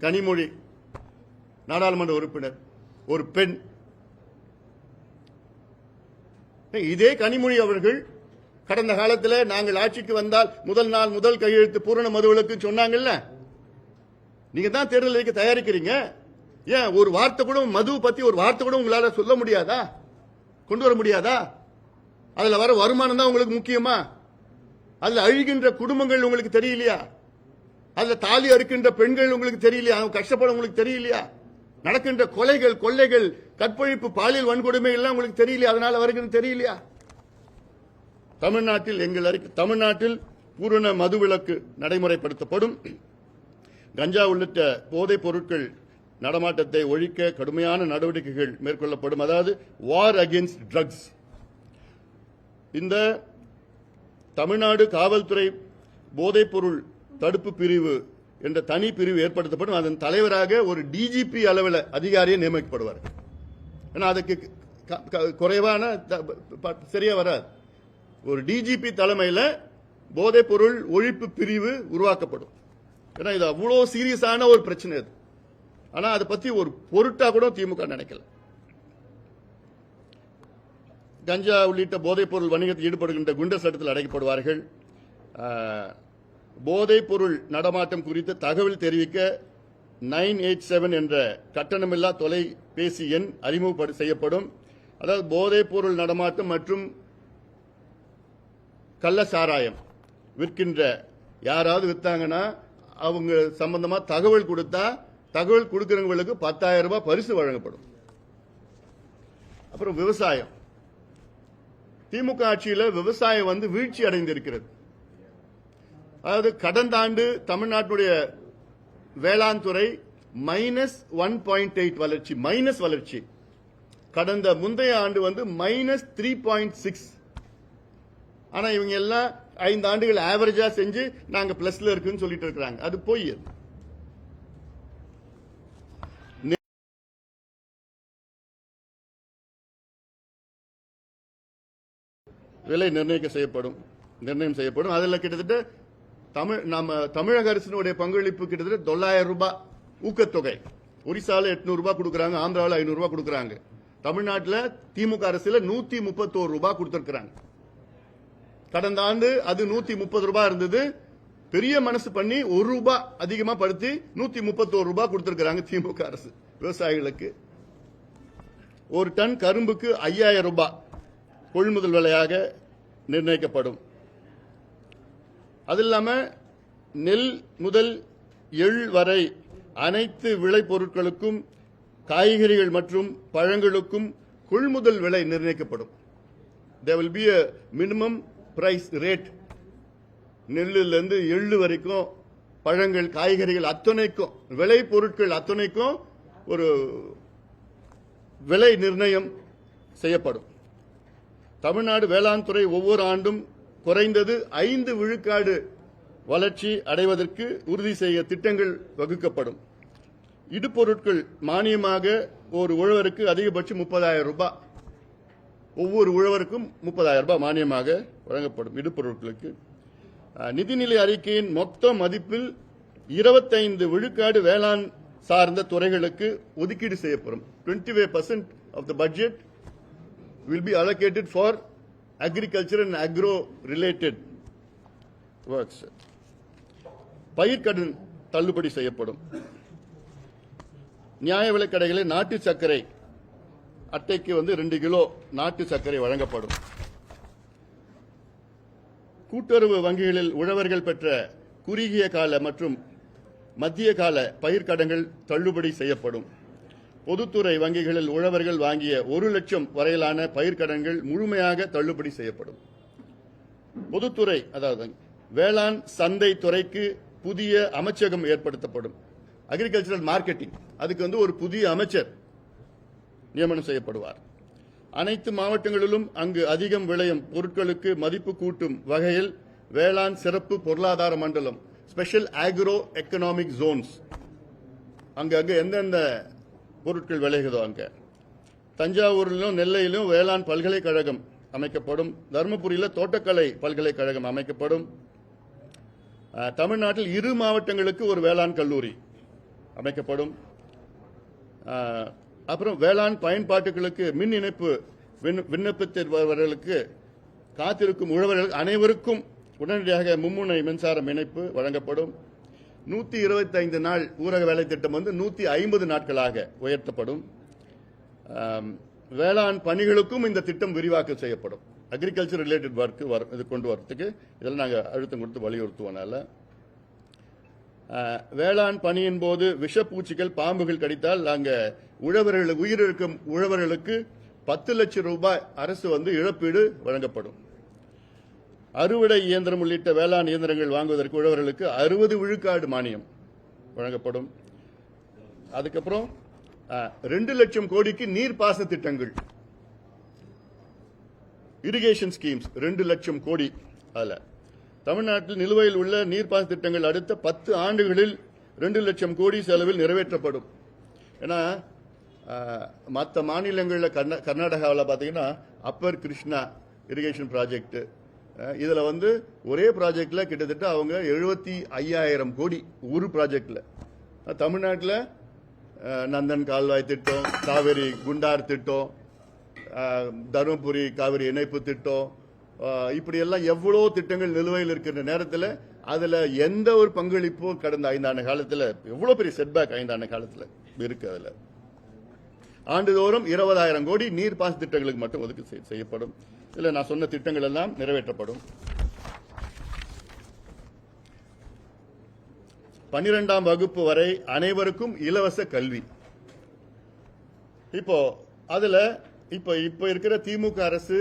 Speaker 1: கனிமொழி, நாடாளுமன்ற உறுப்பினர், ஒரு பெண். இதே கனிமொழி அவர்கள் கடந்த காலத்தில் நாங்கள் ஆட்சிக்கு வந்தால் முதல் நாள் முதல் கையெழுத்து பூரண மதுவிலக்கு சொன்னாங்கல்ல. நீங்க தான் தேர்தல் அறிக்கை தயாரிக்கிறீங்க. ஏன் ஒரு வார்த்தை கூட மது பத்தி ஒரு வார்த்தை கூட உங்களால சொல்ல முடியாதா? கொண்டு வர முடியாதா? அதுல வர வருமானம் தான் உங்களுக்கு முக்கியமா? அதுல அழுகின்ற குடும்பங்கள் உங்களுக்கு தெரியலையா? அதுல தாலி அறுக்கின்ற பெண்கள் உங்களுக்கு தெரியலையா? அவங்க கஷ்டப்பட உங்களுக்கு தெரியலையா? நடக்கின்ற கொலைகள், கொள்ளைகள், கற்பழிப்பு, பாலியல் வன்கொடுமை எல்லாம் உங்களுக்கு தெரியலையா? அதனால வருகிறது தெரியலையா? தமிழ்நாட்டில் பூரண மதுவிலக்கு நடைமுறைப்படுத்தப்படும். கஞ்சா உள்ளிட்ட போதைப் பொருட்கள் நடமாட்டத்தை ஒழிக்க கடுமையான நடவடிக்கைகள் மேற்கொள்ளப்படும். அதாவது வார் அகெயின்ஸ்ட் ட்ரக்ஸ். இந்த தமிழ்நாடு காவல்துறை போதைப்பொருள் தடுப்பு பிரிவு என்ற தனி பிரிவு ஏற்படுத்தப்படும். அதன் தலைவராக ஒரு டிஜிபி அளவில் அதிகாரியை நியமிக்கப்படுவார். ஏன்னா அதுக்கு குறைவான சரியா வராது. ஒரு டிஜிபி தலைமையில் போதைப்பொருள் ஒழிப்பு பிரிவு உருவாக்கப்படும். ஏன்னா இது அவ்வளோ சீரியஸான ஒரு பிரச்சனை அது. ஆனா அதை பத்தி ஒரு பொருட்டா கூட திமுக நினைக்கல. கஞ்சா உள்ளிட்ட போதைப்பொருள் வணிகத்தில் ஈடுபடுகின்ற குண்டர் சட்டத்தில் அடைக்கப்படுவார்கள். போதைப்பொருள் நடமாட்டம் குறித்து தகவல் தெரிவிக்க 987 என்ற கட்டணமில்லா தொலைபேசி எண் அறிமுகம் செய்யப்படும். அதாவது போதைப்பொருள் நடமாட்டம் மற்றும் கள்ள சாராயம் விற்கின்ற யாராவது வித்தாங்கன்னா அவங்க சம்பந்தமா தகவல் கொடுத்தா தகவல் கொடுக்கிறவங்களுக்கு 10,000 ரூபாய் பரிசு வழங்கப்படும். அப்புறம் விவசாயம். திமுக ஆட்சியில் விவசாயம் வீழ்ச்சி அடைந்திருக்கிறது. அதாவது கடந்த ஆண்டு தமிழ்நாட்டுடைய வேளாண் துறை -1.8 வளர்ச்சி, மைனஸ் வளர்ச்சி. கடந்த முந்தைய ஆண்டு -3.6. ஆனா இவங்க எல்லாம் 5 ஆண்டுகள் ஆவரேஜா செஞ்சு நாங்க பிளஸ்ல இருக்குன்னு சொல்லிட்டு இருக்காங்க. அது போய் விலை நிர்ணயம் செய்யப்படும். அதில் கிட்டத்தட்ட தமிழக அரசினுடைய பங்களிப்பு கிட்டத்தட்ட 900 ரூபாய் ஊக்கத்தொகை. ஒரிசால 800 ரூபாய் கொடுக்கறாங்க, ஆந்திராவில் 500 ரூபாய் கொடுக்கறாங்க. தமிழ்நாட்டில் திமுக அரசுல 131 ரூபாய் கொடுத்திருக்கிறாங்க. கடந்த ஆண்டு அது 130 ரூபாய் இருந்தது. பெரிய மனசு பண்ணி 1 ரூபாய் அதிகமா படுத்தி 131 ரூபாய் கொடுத்திருக்கிறாங்க திமுக அரசு விவசாயிகளுக்கு. ஒரு டன் கரும்புக்கு 5000 ரூபாய் கொள்முதல் விலையாக நிர்ணயிக்கப்படும். அது இல்லாம நெல் முதல் எள் வரை அனைத்து விளைபொருட்களுக்கும் காய்கறிகள் மற்றும் பழங்களுக்கும் கொள்முதல் விலை நிர்ணயிக்கப்படும். There will be a minimum price rate. நெல்லிலிருந்து எள்ளு வரைக்கும் பழங்கள் காய்கறிகள் அத்தனைக்கும் விளை பொருட்கள் அத்தனைக்கும் ஒரு விலை நிர்ணயம் செய்யப்படும். தமிழ்நாடு வேளாண் துறை ஒவ்வொரு ஆண்டும் குறைந்தது 5 விழுக்காடு வளர்ச்சி அடைவதற்கு உறுதி செய்ய திட்டங்கள் வகுக்கப்படும். இடுபொருட்கள் மானியமாக ஒரு உழவருக்கு அதிகபட்சம் 30,000 ரூபாய். ஒவ்வொரு உழவருக்கும் 30,000 ரூபாய் மானியமாக வழங்கப்படும் இடுபொருட்களுக்கு. நிதிநிலை அறிக்கையின் மொத்த மதிப்பில் 25 விழுக்காடு வேளாண் சார்ந்த துறைகளுக்கு ஒதுக்கீடு செய்யப்படும். 25% of the budget will be allocated for agriculture and agro related works. பயிர்க்கடன் தள்ளுபடி செய்யப்படும். நியாய விலைக் கடைகளில் நாட்டு சர்க்கரை அட்டைக்கு 2 கிலோ நாட்டு சர்க்கரை வழங்கப்படும். கூட்டுறவு வங்கிகளில் உழவர்கள் பெற்ற குறுகிய கால மற்றும் மத்திய கால பயிர்க்கடன்கள் தள்ளுபடி செய்யப்படும். பொதுத்துறை வங்கிகளில் உழவர்கள் வாங்கிய 1 லட்சம் வரையிலான பயிர்க்கடன்கள் முழுமையாக தள்ளுபடி செய்யப்படும். பொதுத்துறை அதாவது வேளாண் சந்தை துறைக்கு புதிய அமைச்சகம் ஏற்படுத்தப்படும். அக்ரிகல்ச்சரல் மார்க்கெட்டிங் அதுக்கு ஒரு புதிய அமைச்சர் நியமனம் செய்யப்படுவார். அனைத்து மாவட்டங்களிலும் அங்கு அதிகம் விளையும் பொருட்களுக்கு மதிப்பு கூட்டும் வகையில் வேளாண் சிறப்பு பொருளாதார மண்டலம், ஸ்பெஷல் ஆக்ரோ எக்கனாமிக் ஜோன்ஸ், அங்க எந்தெந்த பொருட்கள் விளைகிறதோ அங்க. தஞ்சாவூரிலும் நெல்லையிலும் வேளாண் பல்கலைக்கழகம் அமைக்கப்படும். தருமபுரியில் தோட்டக்கலை பல்கலைக்கழகம் அமைக்கப்படும். தமிழ்நாட்டில் 2 மாவட்டங்களுக்கு ஒரு வேளாண் கல்லூரி அமைக்கப்படும். அப்புறம் வேளாண் பயன்பாட்டுகளுக்கு மின் இணைப்பு விண்ணப்பித்தவர்களுக்கு காத்திருக்கும் உழவர்கள் அனைவருக்கும் உடனடியாக மும்முனை மின்சாரம் இணைப்பு வழங்கப்படும். 125 நாள் ஊரக வேலை திட்டம் 150 நாட்களாக உயர்த்தப்படும். வேளாண் பணிகளுக்கும் இந்த திட்டம் விரிவாக்கம் செய்யப்படும். அக்ரிகல்ச்சர் ரிலேட்டட் ஒர்க் இது கொண்டு வரதுக்கு இதெல்லாம் நாங்கள் அழுத்தம் கொடுத்து வலியுறுத்துவனால வேளாண் பணியின் போது விஷப்பூச்சிகள் பாம்புகள் கடித்தால் நாங்கள் உழவர்களுக்கு உயிரிழக்கும் உழவர்களுக்கு 10 லட்சம் ரூபாய் அரசு இழப்பீடு வழங்கப்படும். அறுவடை இயந்திரம் உள்ளிட்ட வேளாண் இயந்திரங்கள் வாங்குவதற்கு உழவர்களுக்கு 60 விழுக்காடு மானியம் வழங்கப்படும். அதுக்கப்புறம் 2 லட்சம் கோடிக்கு நீர்ப்பாசன திட்டங்கள், இரிகேஷன் ஸ்கீம்ஸ் 2 லட்சம் கோடி. அதில் தமிழ்நாட்டில் நிலுவையில் உள்ள நீர்ப்பாசன திட்டங்கள் அடுத்த 10 ஆண்டுகளில் 2 லட்சம் கோடி செலவில் நிறைவேற்றப்படும். ஏன்னா மற்ற மாநிலங்களில் கர்நாடகாவில் பார்த்தீங்கன்னா அப்பர் கிருஷ்ணா இரிகேஷன் ப்ராஜெக்ட், இதில் வந்து ஒரே ப்ராஜெக்ட்ல கிட்டத்தட்ட அவங்க 75,000 கோடி ஒரு ப்ராஜெக்ட்ல. தமிழ்நாட்டில் நந்தன் கால்வாய் திட்டம், காவிரி குண்டார் திட்டம், தருமபுரி காவிரி இணைப்பு திட்டம், இப்படி எல்லாம் எவ்வளோ திட்டங்கள் நிலுவையில் இருக்கிற நேரத்தில் அதுல எந்த ஒரு பங்களிப்போ கடந்த 5 ஆண்டு காலத்தில் எவ்வளவு பெரிய செட்பேக் 5 ஆண்டு காலத்தில் இருக்கு. அதுல ஆண்டுதோறும் 20,000 கோடி நீர்ப்பாசன திட்டங்களுக்கு மட்டும் ஒதுக்கீடு செய்யப்படும். இதுல நான் சொன்ன திட்டங்கள் எல்லாம் நிறைவேற்றப்படும். 12ஆம் வகுப்பு வரை அனைவருக்கும் இலவச கல்வி. இப்போ அதுல இப்ப இருக்கிற திமுக அரசு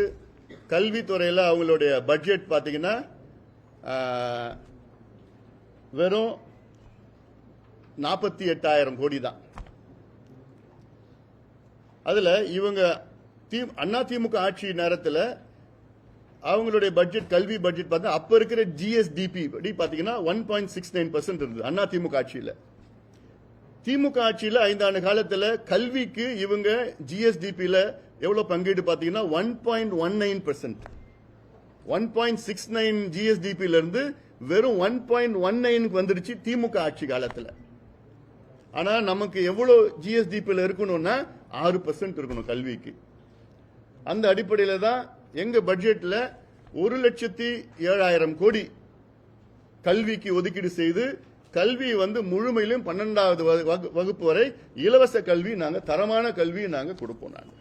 Speaker 1: கல்வித்துறையில் அவங்களுடைய பட்ஜெட் பாத்தீங்கன்னா வெறும் 48,000 கோடி தான். அதுல இவங்க அண்ணா திமுக ஆட்சி நேரத்தில் அவங்களுடைய பட்ஜெட் கல்வி பட்ஜெட் பார்த்தா அப்ப இருக்கிற ஜிஎஸ்டிபி பாத்தீங்கன்னா 1.69% இருந்தது அண்ணா திமுக ஆட்சியில். திமுக ஆட்சியில் 5 ஆண்டு காலத்தில் கல்விக்கு இவங்க ஜிஎஸ்டிபியில் எவ்வளவு பங்கீடு பாத்தீங்கன்னா 1.19%. 1.69 ஜிஎஸ்டிபியில இருந்து வெறும் 1.19 வந்துருச்சு திமுக ஆட்சி காலத்தில். ஆனா நமக்கு எவ்வளவு ஜிஎஸ்டிபியில் இருக்கணும்னா 6% இருக்கணும் கல்விக்கு. அந்த அடிப்படையில் தான் எங்க பட்ஜெட்ல 1,07,000 கோடி கல்விக்கு ஒதுக்கீடு செய்து கல்வி வந்து முழுமையிலும் 12வது வகுப்பு வரை இலவச கல்வி நாங்க தரமான கல்வி நாங்க கொடுப்போம். நாங்க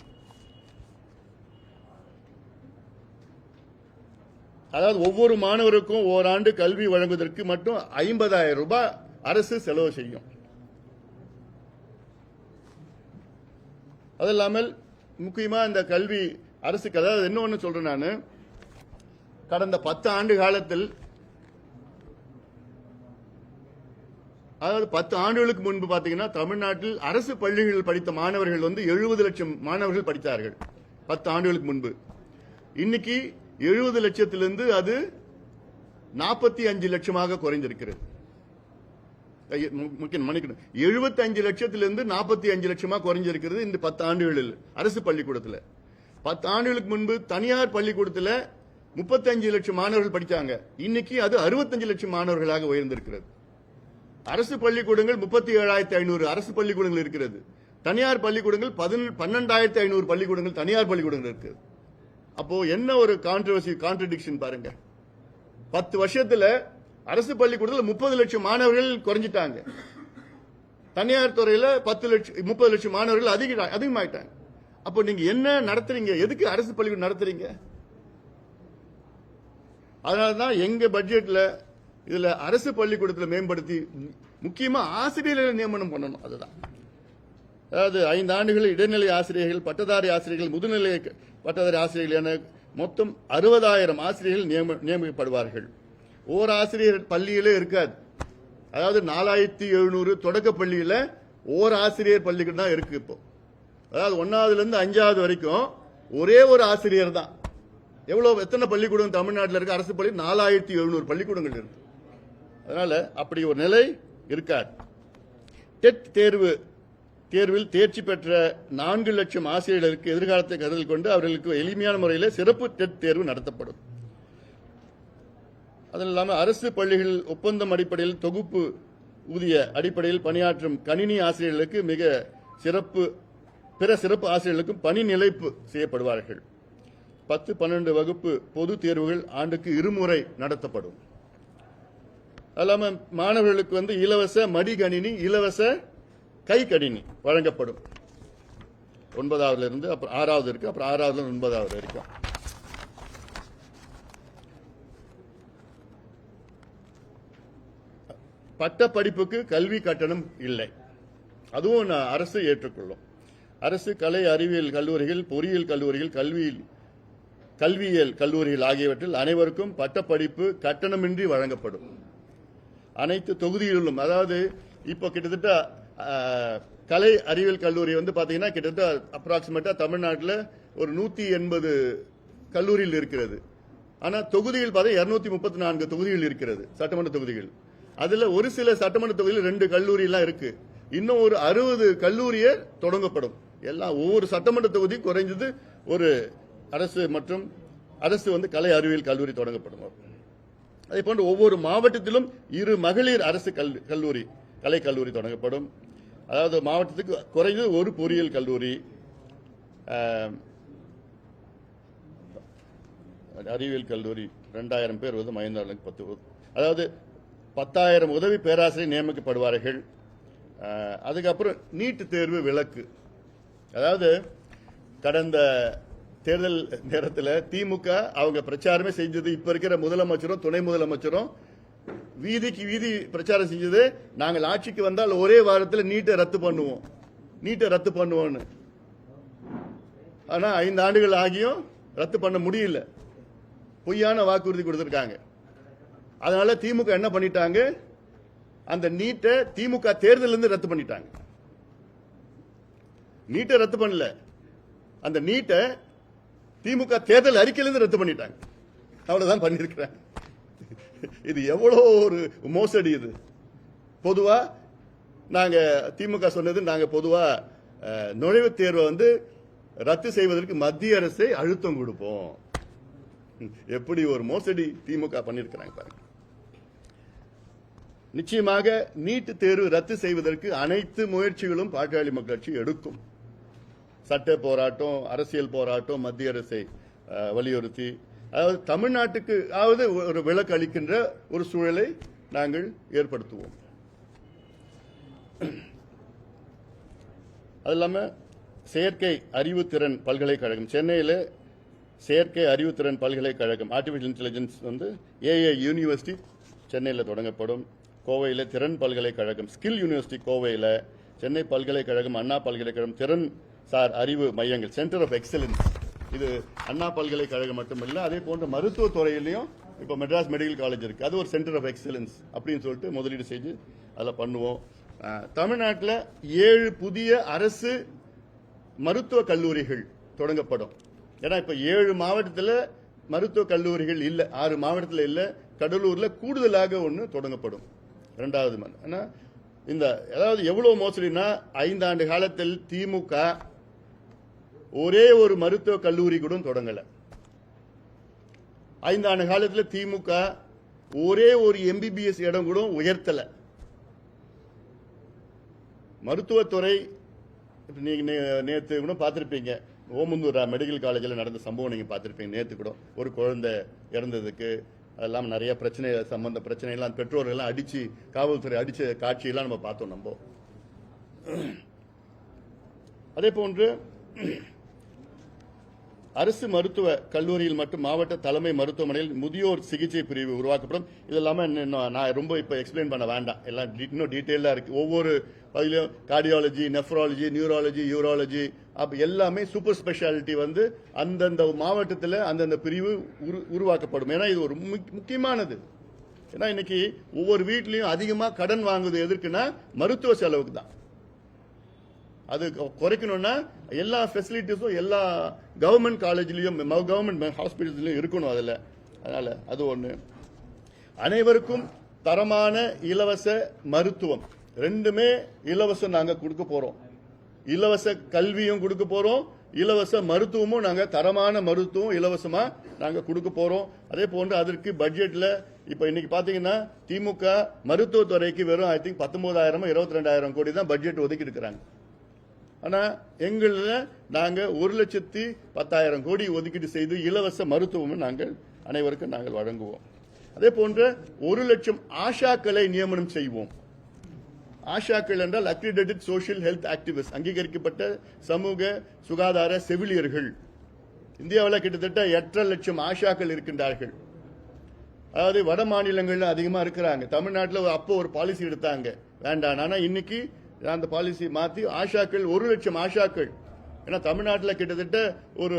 Speaker 1: அதாவது ஒவ்வொரு மாணவருக்கும் ஓராண்டு கல்வி வழங்குவதற்கு மட்டும் 50,000 ரூபாய் அரசு செலவு செய்யும். அது இல்லாமல் முக்கியமா இந்த கல்வி அரசுக்கு அதாவது என்ன சொல்றேன் நான், கடந்த 10 ஆண்டு காலத்தில் அதாவது 10 ஆண்டுகளுக்கு முன்பு பாத்தீங்கன்னா தமிழ்நாட்டில் அரசு பள்ளிகளில் படித்த மாணவர்கள் வந்து 70 லட்சம் மாணவர்கள் படித்தார்கள் 10 ஆண்டுகளுக்கு முன்பு. இன்னைக்கு 70 லட்சத்திலிருந்து அது 45 லட்சமாக குறைந்திருக்கிறது. 75 லட்சத்திலிருந்து 45 லட்சமாக குறைஞ்சிருக்கிறது இந்த 10 ஆண்டுகளில் அரசு பள்ளிக்கூடத்தில். 10 ஆண்டுகளுக்கு முன்பு தனியார் பள்ளிக்கூடத்தில் 35 லட்சம் மாணவர்கள் படித்தாங்க. இன்னைக்கு அது 65 லட்சம் மாணவர்களாக உயர்ந்திருக்கிறது. அரசு பள்ளிக்கூடங்கள் 37,500 அரசு பள்ளிக்கூடங்கள் இருக்கிறது. தனியார் பள்ளிக்கூடங்கள் 12,500 பள்ளிக்கூடங்கள் தனியார் பள்ளிக்கூடங்கள் இருக்குது. அப்போ என்ன ஒரு கான்ட்ரடிக்ஷன் பாருங்க. 10 வருஷத்துல அரசு பள்ளிக்கூடத்தில் 30 லட்சம் மாணவர்கள் குறைஞ்சிட்டாங்க. தனியார் துறையில 30 லட்சம் மாணவர்கள் அதிகமாயிட்டாங்க. அப்போ நீங்க என்ன நடத்துறீங்க? எதுக்கு அரசு பள்ளிக்கூடம் நடத்துறீங்க? அதனாலதான் எங்க பட்ஜெட்ல இதுல அரசு பள்ளிக்கூடத்தில் மேம்படுத்தி முக்கியமா ஆசிரியர்களை நியமனம் பண்ணணும். அதுதான் அதாவது 5 ஆண்டுகளில் இடைநிலை ஆசிரியர்கள், பட்டதாரி ஆசிரியர்கள், முதுநிலை பட்டதாரி ஆசிரியர்கள் என மொத்தம் 60,000 ஆசிரியர்கள் நியமிக்கப்படுவார்கள். ஓர் ஆசிரியர் பள்ளியிலே இருக்காது. அதாவது 4,700 தொடக்க பள்ளியில ஓர் ஆசிரியர் பள்ளிகள் தான் இருக்கு. இப்போ அதாவது 1வதுல இருந்து 5வது வரைக்கும் ஒரே ஒரு ஆசிரியர் தான். எத்தனை பள்ளிக்கூடம் தமிழ்நாட்டில் இருக்கு? அரசு பள்ளி 4,700 பள்ளிக்கூடங்கள் இருக்கு. அதனால அப்படி ஒரு நிலை இருக்காது. டெட் தேர்வில் தேர்ச்சி பெற்ற 4 லட்சம் ஆசிரியர்களுக்கு எதிர்காலத்தை கருத்தில் கொண்டு அவர்களுக்கு எளிமையான முறையில் சிறப்பு டெட் தேர்வு நடத்தப்படும். அது இல்லாமல் அரசு பள்ளிகள் ஒப்பந்தம் அடிப்படையில் தொகுப்பு ஊதிய அடிப்படையில் பணியாற்றும் கணினி ஆசிரியர்களுக்கு பிற சிறப்பு ஆசிரியர்களுக்கும் பணி நிலைப்பு செய்யப்படுவார்கள். 10, 12 வகுப்பு பொது தேர்வுகள் ஆண்டுக்கு 2 முறை நடத்தப்படும். அது இல்லாமல் மாணவர்களுக்கு வந்து இலவச மடிகணினி, இலவச கை கணினி வழங்கப்படும். 9வதுல இருந்து அப்புறம் 6வது இருக்கு, அப்புறம் 6வதுல 9வது வரைக்கும். பட்ட படிப்புக்கு கல்வி கட்டணம் இல்லை. அதுவும் அரசு ஏற்றுக்கொள்ளும். அரசு கலை அறிவியல் கல்லூரிகள், பொறியியல் கல்லூரிகள் கல்வியியல் கல்லூரிகள் ஆகியவற்றில் அனைவருக்கும் பட்டப்படிப்பு கட்டணமின்றி வழங்கப்படும். அனைத்து தொகுதிகளிலும், அதாவது இப்போ கிட்டத்தட்ட கலை அறிவியல் கல்லூரி வந்து பாத்தீங்கன்னா கிட்டத்தட்ட அப்ராக்சிமேட்டா தமிழ்நாட்டில் ஒரு 180 கல்லூரியில் இருக்கிறது. ஆனா தொகுதிகள் பார்த்தா 234 தொகுதிகள் இருக்கிறது, சட்டமன்ற தொகுதிகள். அதுல ஒரு சில சட்டமன்ற தொகுதியில் 2 கல்லூரி எல்லாம் இருக்கு. இன்னும் ஒரு 60 கல்லூரியே தொடங்கப்படும். எல்லாம் ஒவ்வொரு சட்டமன்ற தொகுதி குறைஞ்சது ஒரு அரசு வந்து கலை அறிவியல் கல்லூரி தொடங்கப்படும். அதே போன்று ஒவ்வொரு மாவட்டத்திலும் 2 மகளிர் அரசு கல்லூரி கலை கல்லூரி தொடங்கப்படும். அதாவது மாவட்டத்துக்கு குறைந்தது ஒரு பொறியியல் கல்லூரி, அறிவியல் கல்லூரி 2000 பேர் வந்து 10 அதாவது 10,000 உதவி பேராசிரியர் நியமிக்கப்படுவார்கள். அதுக்கப்புறம் நீட் தேர்வு விலக்கு. அதாவது கடந்த தேர்தல் நேரத்தில் திமுக அவங்க பிரச்சாரமே செஞ்சது, இப்ப இருக்கிற முதலமைச்சரும் துணை முதலமைச்சரும் வீதிக்கு வீதி பிரச்சாரம் செஞ்சது, நாங்கள் ஆட்சிக்கு வந்தால் ஒரே வாரத்தில் நீட்டை ரத்து பண்ணுவோம்னு. ஆனா 5 ஆண்டுகள் ஆகியும் ரத்து பண்ண முடியல. பொய்யான வாக்குறுதி கொடுத்திருக்காங்க. அதனால திமுக என்ன பண்ணிட்டாங்க, அந்த நீட்டை திமுக தேர்தலில் இருந்து ரத்து பண்ணிட்டாங்க. நீட்டை ரத்து பண்ணல, அந்த நீட்டை திமுக தேர்தல் அறிக்கையிலிருந்து ரத்து பண்ணிட்டாங்க. அவ்வளவுதான் பண்ணிருக்கிறாங்க. இது எவ்வளவு ஒரு மோசடி. இது பொதுவா நாங்க திமுக சொன்னது, நாங்க பொதுவா நுழைவுத் தேர்வை வந்து ரத்து செய்வதற்கு மத்திய அரசை அழுத்தம் கொடுப்போம். எப்படி ஒரு மோசடி திமுக பண்ணிருக்கிறாங்க பாருங்க. நிச்சயமாக நீட் தேர்வு ரத்து செய்வதற்கு அனைத்து முயற்சிகளும் பாட்டாளி மக்கள் கட்சி எடுக்கும். சட்ட போராட்டம், அரசியல் போராட்டம், மத்திய அரசை வலியுறுத்தி, அதாவது தமிழ்நாட்டுக்கு ஒரு விலக்கு அளிக்கின்ற ஒரு சூழலை நாங்கள் ஏற்படுத்துவோம். அது இல்லாம செயற்கை அறிவுத்திறன் பல்கலைக்கழகம், சென்னையில் செயற்கை அறிவுத்திறன் பல்கலைக்கழகம் ஆர்டிபிஷியல் இன்டெலிஜென்ஸ் வந்து ஏஐ யூனிவர்சிட்டி சென்னையில் தொடங்கப்படும். கோவையில் திறன் பல்கலைக்கழகம், ஸ்கில் யூனிவர்சிட்டி கோவையில், சென்னை பல்கலைக்கழகம், அண்ணா பல்கலைக்கழகம் திறன் சார் அறிவு மையங்கள், சென்டர் ஆஃப் எக்ஸலன்ஸ். இது அண்ணா பல்கலைக்கழகம் மட்டுமல்ல, அதே போன்ற மருத்துவத்துறையிலையும் இப்போ மெட்ராஸ் மெடிக்கல் காலேஜ் இருக்கு, அது ஒரு சென்டர் ஆஃப் எக்ஸலன்ஸ் அப்படின்னு சொல்லிட்டு முதலீடு செய்து அதில் பண்ணுவோம். தமிழ்நாட்டில் 7 புதிய அரசு மருத்துவ கல்லூரிகள் தொடங்கப்படும். ஏன்னா இப்ப 7 மாவட்டத்தில் மருத்துவ கல்லூரிகள் இல்ல, 6 மாவட்டத்தில் இல்ல, கடலூர்ல கூடுதலாக ஒன்று தொடங்கப்படும். 2வது இந்த அதாவது எவ்வளவு மோசடினா, 5 ஆண்டு காலத்தில் திமுக ஒரே ஒரு மருத்துவ கல்லூரி கூட தொடங்கல. 5 ஆண்டு காலத்தில் திமுக ஒரே ஒரு MBBS இடம் கூட உயர்த்தல. மருத்துவத்துறை நீங்க நேற்று கூட பார்த்திருப்பீங்க, ஓமந்தூர் மெடிக்கல் காலேஜில் நடந்த சம்பவம் நீங்க பார்த்திருப்பீங்க. நேற்று கூட ஒரு குழந்தை இறந்ததுக்கு அதெல்லாம் நிறைய பிரச்சனை, சம்பந்த பிரச்சனை எல்லாம் பெற்றோர்கள் எல்லாம் அடிச்சு, காவல்துறை அடிச்ச காட்சியெல்லாம் நம்ம பார்த்தோம். நம்ம அதே போன்று அரசு மருத்துவ கல்லூரியில் மற்றும் மாவட்ட தலைமை மருத்துவமனையில் முதியோர் சிகிச்சை பிரிவு உருவாக்கப்படும். இது இல்லாம நான் ரொம்ப இப்ப எக்ஸ்பிளைன் பண்ண வேண்டாம், எல்லாம் இன்னும் டீட்டெயிலா இருக்கு. ஒவ்வொரு பகுதியிலும் கார்டியாலஜி, நெஃப்ராலஜி, நியூராலஜி, யூராலஜி, அப்ப எல்லாமே சூப்பர் ஸ்பெஷாலிட்டி வந்து அந்தந்த மாவட்டத்தில் அந்தந்த பிரிவு உருவாக்கப்படும். ஏன்னா இது ஒரு முக்கியமானது. ஏன்னா இன்னைக்கு ஒவ்வொரு வீட்லயும் அதிகமா கடன் வாங்குவது எதற்குன்னா மருத்துவ செலவுக்கு தான். அது குறைக்கணும்னா எல்லா ஃபெசிலிட்டிஸும் எல்லா கவர்மெண்ட் காலேஜ்லயும் கவர்மெண்ட் ஹாஸ்பிட்டல்ஸ்லயும் இருக்கணும். அதனால அது ஒண்ணு. அனைவருக்கும் தரமான இலவச மருத்துவம், 2மே இலவசம் நாங்க கொடுக்க போறோம். இலவச கல்வியும் கொடுக்க போறோம், இலவச மருத்துவமும் நாங்க தரமான மருத்துவம் இலவசமா நாங்க கொடுக்க போறோம். அதே போன்று அதற்கு பட்ஜெட்ல இப்ப இன்னைக்கு பாத்தீங்கன்னா திமுக மருத்துவத்துறைக்கு வெறும் ஐ திங்க் 19,000 22,000 கோடி தான் பட்ஜெட் ஒதுக்கி இருக்கிறாங்க. ஆனா எங்கள நாங்க 1,10,000 கோடி ஒதுக்கீடு செய்து இலவச மருத்துவமும் நாங்கள் அனைவருக்கும் நாங்கள் வழங்குவோம். அதே போன்று 1,00,000 ஆஷாக்களை நியமனம் செய்வோம். ஆஷாக்கள் என்றால் அக்ரிடேட்டட் சோஷியல் ஹெல்த் ஆக்டிவிஸ்ட், அங்கீகரிக்கப்பட்ட சமூக சுகாதார செவிலியர்கள். இந்தியாவில் கிட்டத்தட்ட 8,00,000 ஆஷாக்கள் இருக்கின்றார்கள். அதாவது வட மாநிலங்கள்ல அதிகமா இருக்கிறாங்க. தமிழ்நாட்டில் அப்போ ஒரு பாலிசி எடுத்தாங்க வேண்டாம், ஆனா இன்னைக்கு அந்த பாலிசி மாத்தி ஆஷாக்கள் 1,00,000 ஆஷாக்கள். ஏன்னா தமிழ்நாட்டில் கிட்டத்தட்ட ஒரு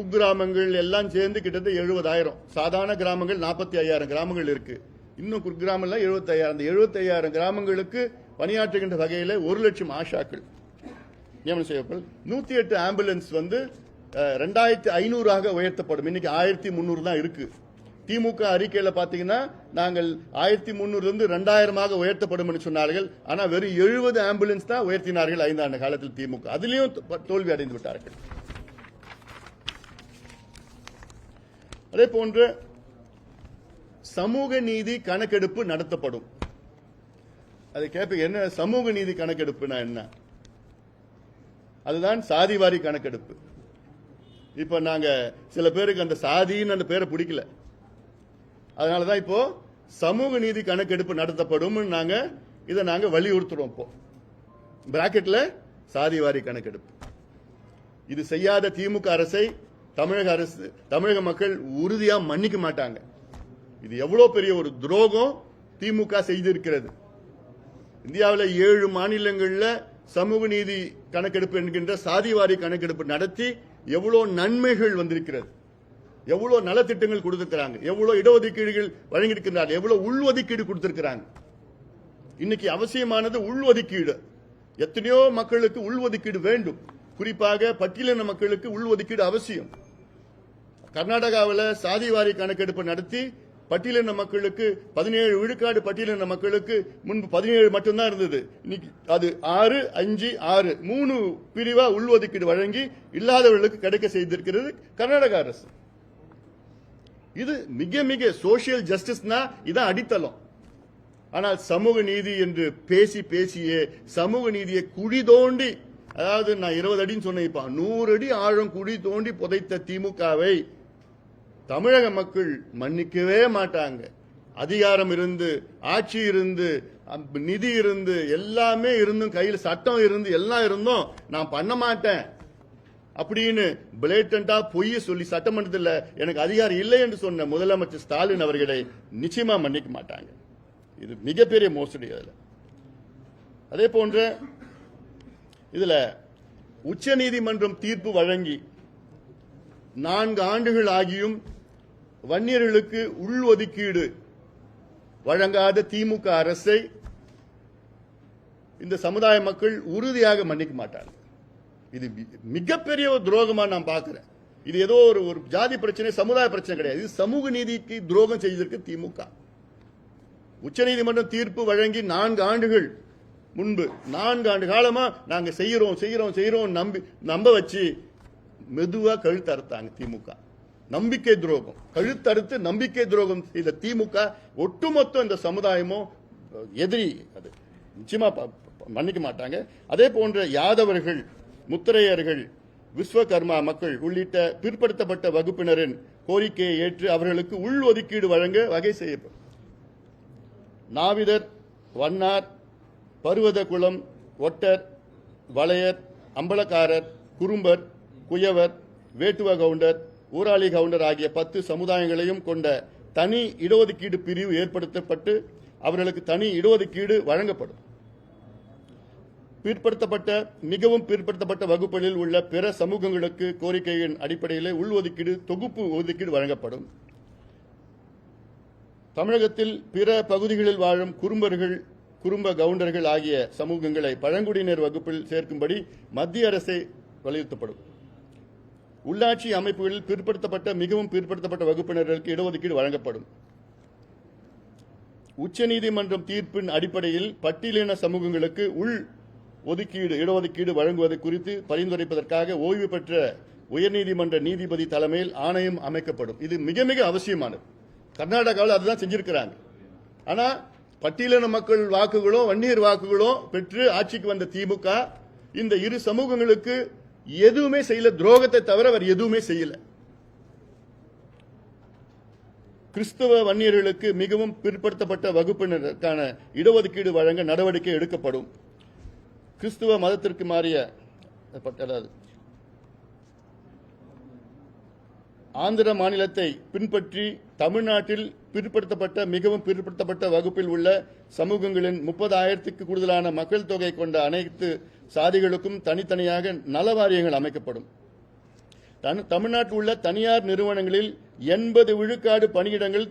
Speaker 1: குக்கிராமங்கள் எல்லாம் சேர்ந்து கிட்டத்தட்ட 70,000. சாதாரண கிராமங்கள் 45,000 கிராமங்கள் இருக்கு. இன்னும் குக்கிராமம் 75,000. அந்த 75,000 கிராமங்களுக்கு பணியாற்றுகின்ற வகையில் 1,00,000 ஆஷாக்கள் நியமனம் செய்யப்படும். 108 ஆம்புலன்ஸ் 2,500 உயர்த்தப்படும். இன்னைக்கு 1,300 தான் இருக்கு. திமுக அறிக்கையில் பாத்தீங்கன்னா நாங்கள் 1,300 2,000 உயர்த்தப்படும் சொன்னார்கள். ஆனா வெறும் 70 ஆம்புலன்ஸ் தான் உயர்த்தினார்கள் 5 ஆண்டு காலத்தில் திமுக. அதிலையும் தோல்வி அடைந்து விட்டார்கள். அதே போன்று சமூக நீதி கணக்கெடுப்பு நடத்தப்படும். அதை கேட்பீங்க, என்ன சமூக நீதி கணக்கெடுப்புனா என்ன? அதுதான் சாதிவாரி கணக்கெடுப்பு. இப்ப நாங்க சில பேருக்கு அந்த சாதின்னு அந்த பேரை பிடிக்கல. அதனாலதான் இப்போ சமூக நீதி கணக்கெடுப்பு நடத்தப்படும் இதை நாங்க வலியுறுத்துறோம். இப்போ பிராக்கெட்ல சாதிவாரி கணக்கெடுப்பு. இது செய்யாத திமுக அரசை தமிழக மக்கள் உறுதியா மன்னிக்க மாட்டாங்க. இது எவ்வளவு பெரிய ஒரு துரோகம் திமுக செய்திருக்கிறது. இந்தியாவில் 7 மாநிலங்கள்ல சமூக நீதி கணக்கெடுப்பு என்கின்ற சாதிவாரி கணக்கெடுப்பு நடத்தி எவ்வளவு நன்மைகள் வந்திருக்கிறது, எவ்வளவு நலத்திட்டங்கள் கொடுத்திருக்கிறாங்க, எவ்வளவு இடஒதுக்கீடுகள் வழங்கியிருக்கிறாங்க, எவ்வளவு உள்ஒதுக்கீடு கொடுத்திருக்கிறாங்க. இன்னைக்கு அவசியமானது உள்ஒதுக்கீடு. எத்தனையோ மக்களுக்கு உள்ஒதுக்கீடு வேண்டும். குறிப்பாக பட்டியலின மக்களுக்கு உள்ஒதுக்கீடு அவசியம். கர்நாடகாவில் சாதிவாரி கணக்கெடுப்பு நடத்தி பட்டியலின மக்களுக்கு 17 விழுக்காடு பட்டியலின மக்களுக்கு முன்பு 17 மட்டும்தான் இருந்தது. இன்னைக்கு அது 6, 5, 6 3 பிரிவா உள்ஒதுக்கீடு வழங்கி இல்லாதவர்களுக்கு கிடைக்க செய்திருக்கிறது கர்நாடக அரசு. இது மிக மிக சோசியல் ஜஸ்டிஸ்னா இதான் அடித்தளம். ஆனால் சமூக நீதி என்று பேசியே சமூக நீதியை குழி தோண்டி, அதாவது நான் 20 அடின்னு சொன்னேன், 100 அடி ஆழம் குழி தோண்டி புதைத்த திமுகவை தமிழக மக்கள் மன்னிக்கவே மாட்டாங்க. அதிகாரம் இருந்து, ஆட்சி இருந்து, நிதி இருந்து, எல்லாமே இருந்தும், கையில் சட்டம் இருந்து, எல்லாம் இருந்தும் நான் பண்ண மாட்டேன் அப்படின்னு பிளேட்டண்டா பொய்ய சொல்லி சட்டமன்றத்தில் எனக்கு அதிகாரம் இல்லை என்று சொன்ன முதலமைச்சர் ஸ்டாலின் அவர்களை நிச்சயமா மன்னிக்க மாட்டாங்க. இது மிகப்பெரிய மோசடி. அதே போன்ற இதுல உச்சநீதிமன்றம் தீர்ப்பு வழங்கி 4 ஆண்டுகள் ஆகியும் வன்னியர்களுக்கு உள்ஒதுக்கீடு வழங்காத திமுக அரசை இந்த சமுதாய மக்கள் உறுதியாக மன்னிக்க மாட்டார்கள். இது மிகப்பெரிய ஒரு துரோகமா நான் பார்க்கிறேன். இது ஏதோ ஒரு ஜாதி பிரச்சனை, சமுதாய பிரச்சனை கிடையாது. இது சமூக நீதிக்கு துரோகம் செய்திருக்கு திமுக. உச்சநீதிமன்றம் தீர்ப்பு வழங்கி 4 ஆண்டுகள் முன்பு 4 ஆண்டு காலமா நாங்க செய்யறோம் நம்ப வச்சு மெதுவா கழுத்தறுத்தாங்க திமுக. நம்பிக்கை துரோகம், கழுத்தறுத்து நம்பிக்கை துரோகம் செய்த திமுக ஒட்டுமொத்த இந்த சமுதாயமும் எதிரி. அது நிச்சயமா மன்னிக்க மாட்டாங்க. அதே போன்ற யாதவர்கள், முத்திரையர்கள், விஸ்வகர்மா மக்கள் உள்ளிட்ட பிற்படுத்தப்பட்ட வகுப்பினரின் கோரிக்கையை ஏற்று அவர்களுக்கு உள்ஒதுக்கீடு வழங்க வகை செய்யப்படும். நாவிதர், வண்ணார், பருவதகுளம், ஒட்டர், வளையர், அம்பலக்காரர், குறும்பர், குயவர், வேட்டுவ கவுண்டர், ஊராளி கவுண்டர் ஆகிய 10 சமுதாயங்களையும் கொண்ட தனி இடஒதுக்கீடு பிரிவு ஏற்படுத்தப்பட்டு அவர்களுக்கு தனி இடஒதுக்கீடு வழங்கப்படும். மிகவும் பிற்படுத்தப்பட்ட வகுப்புகளில் உள்ள பிற சமூகங்களுக்கு கோரிக்கையின் அடிப்படையில் உள்ஒதுக்கீடு தொகுப்பு ஒதுக்கீடு வழங்கப்படும். தமிழகத்தில் பிற பகுதிகளில் வாழும் குறும்பர்கள், குறும்ப கவுண்டர்கள் ஆகிய சமூகங்களை பழங்குடியினர் வகுப்பில் சேர்க்கும்படி மத்திய அரசை வலியுறுத்தப்படும். உள்ளாட்சி அமைப்புகளில் மிகவும் பிற்படுத்தப்பட்ட வகுப்பினர்களுக்கு இடஒதுக்கீடு வழங்கப்படும். உச்சநீதிமன்றம் தீர்ப்பின் அடிப்படையில் பட்டியலின சமூகங்களுக்கு இடஒதுக்கீடு வழங்குவது குறித்து பரிந்துரைப்பதற்காக ஓய்வு பெற்ற உயர்நீதிமன்ற நீதிபதி தலைமையில் ஆணையம் அமைக்கப்படும். இது மிக மிக அவசியமானது. கர்நாடகாவில் அதுதான் செஞ்சிருக்கிறாங்க. ஆனா பட்டியலின மக்கள் வாக்குகளும் வன்னியர் வாக்குகளும் பெற்று ஆட்சிக்கு வந்த திமுக இந்த இரு சமூகங்களுக்கு எதுவுமே செய்யல. துரோகத்தை தவிர அவர் எதுவுமே செய்யல. கிறிஸ்தவ வன்னியர்களுக்கு மிகவும் பிற்படுத்தப்பட்ட வகுப்பினருக்கான இடஒதுக்கீடு வழங்க நடவடிக்கை எடுக்கப்படும். கிறிஸ்துவ மதத்திற்கு மாறிய ஆந்திர மாநிலத்தை பின்பற்றி தமிழ்நாட்டில் மிகவும் பிற்படுத்தப்பட்ட வகுப்பில் உள்ள சமூகங்களின் 30,000க்கு கூடுதலான மக்கள் தொகை கொண்ட அனைத்து சாதிகளுக்கும் தனித்தனியாக நல வாரியங்கள் அமைக்கப்படும். தமிழ்நாட்டில் உள்ள தனியார் நிறுவனங்களில் 80 விழுக்காடு பணியிடங்கள்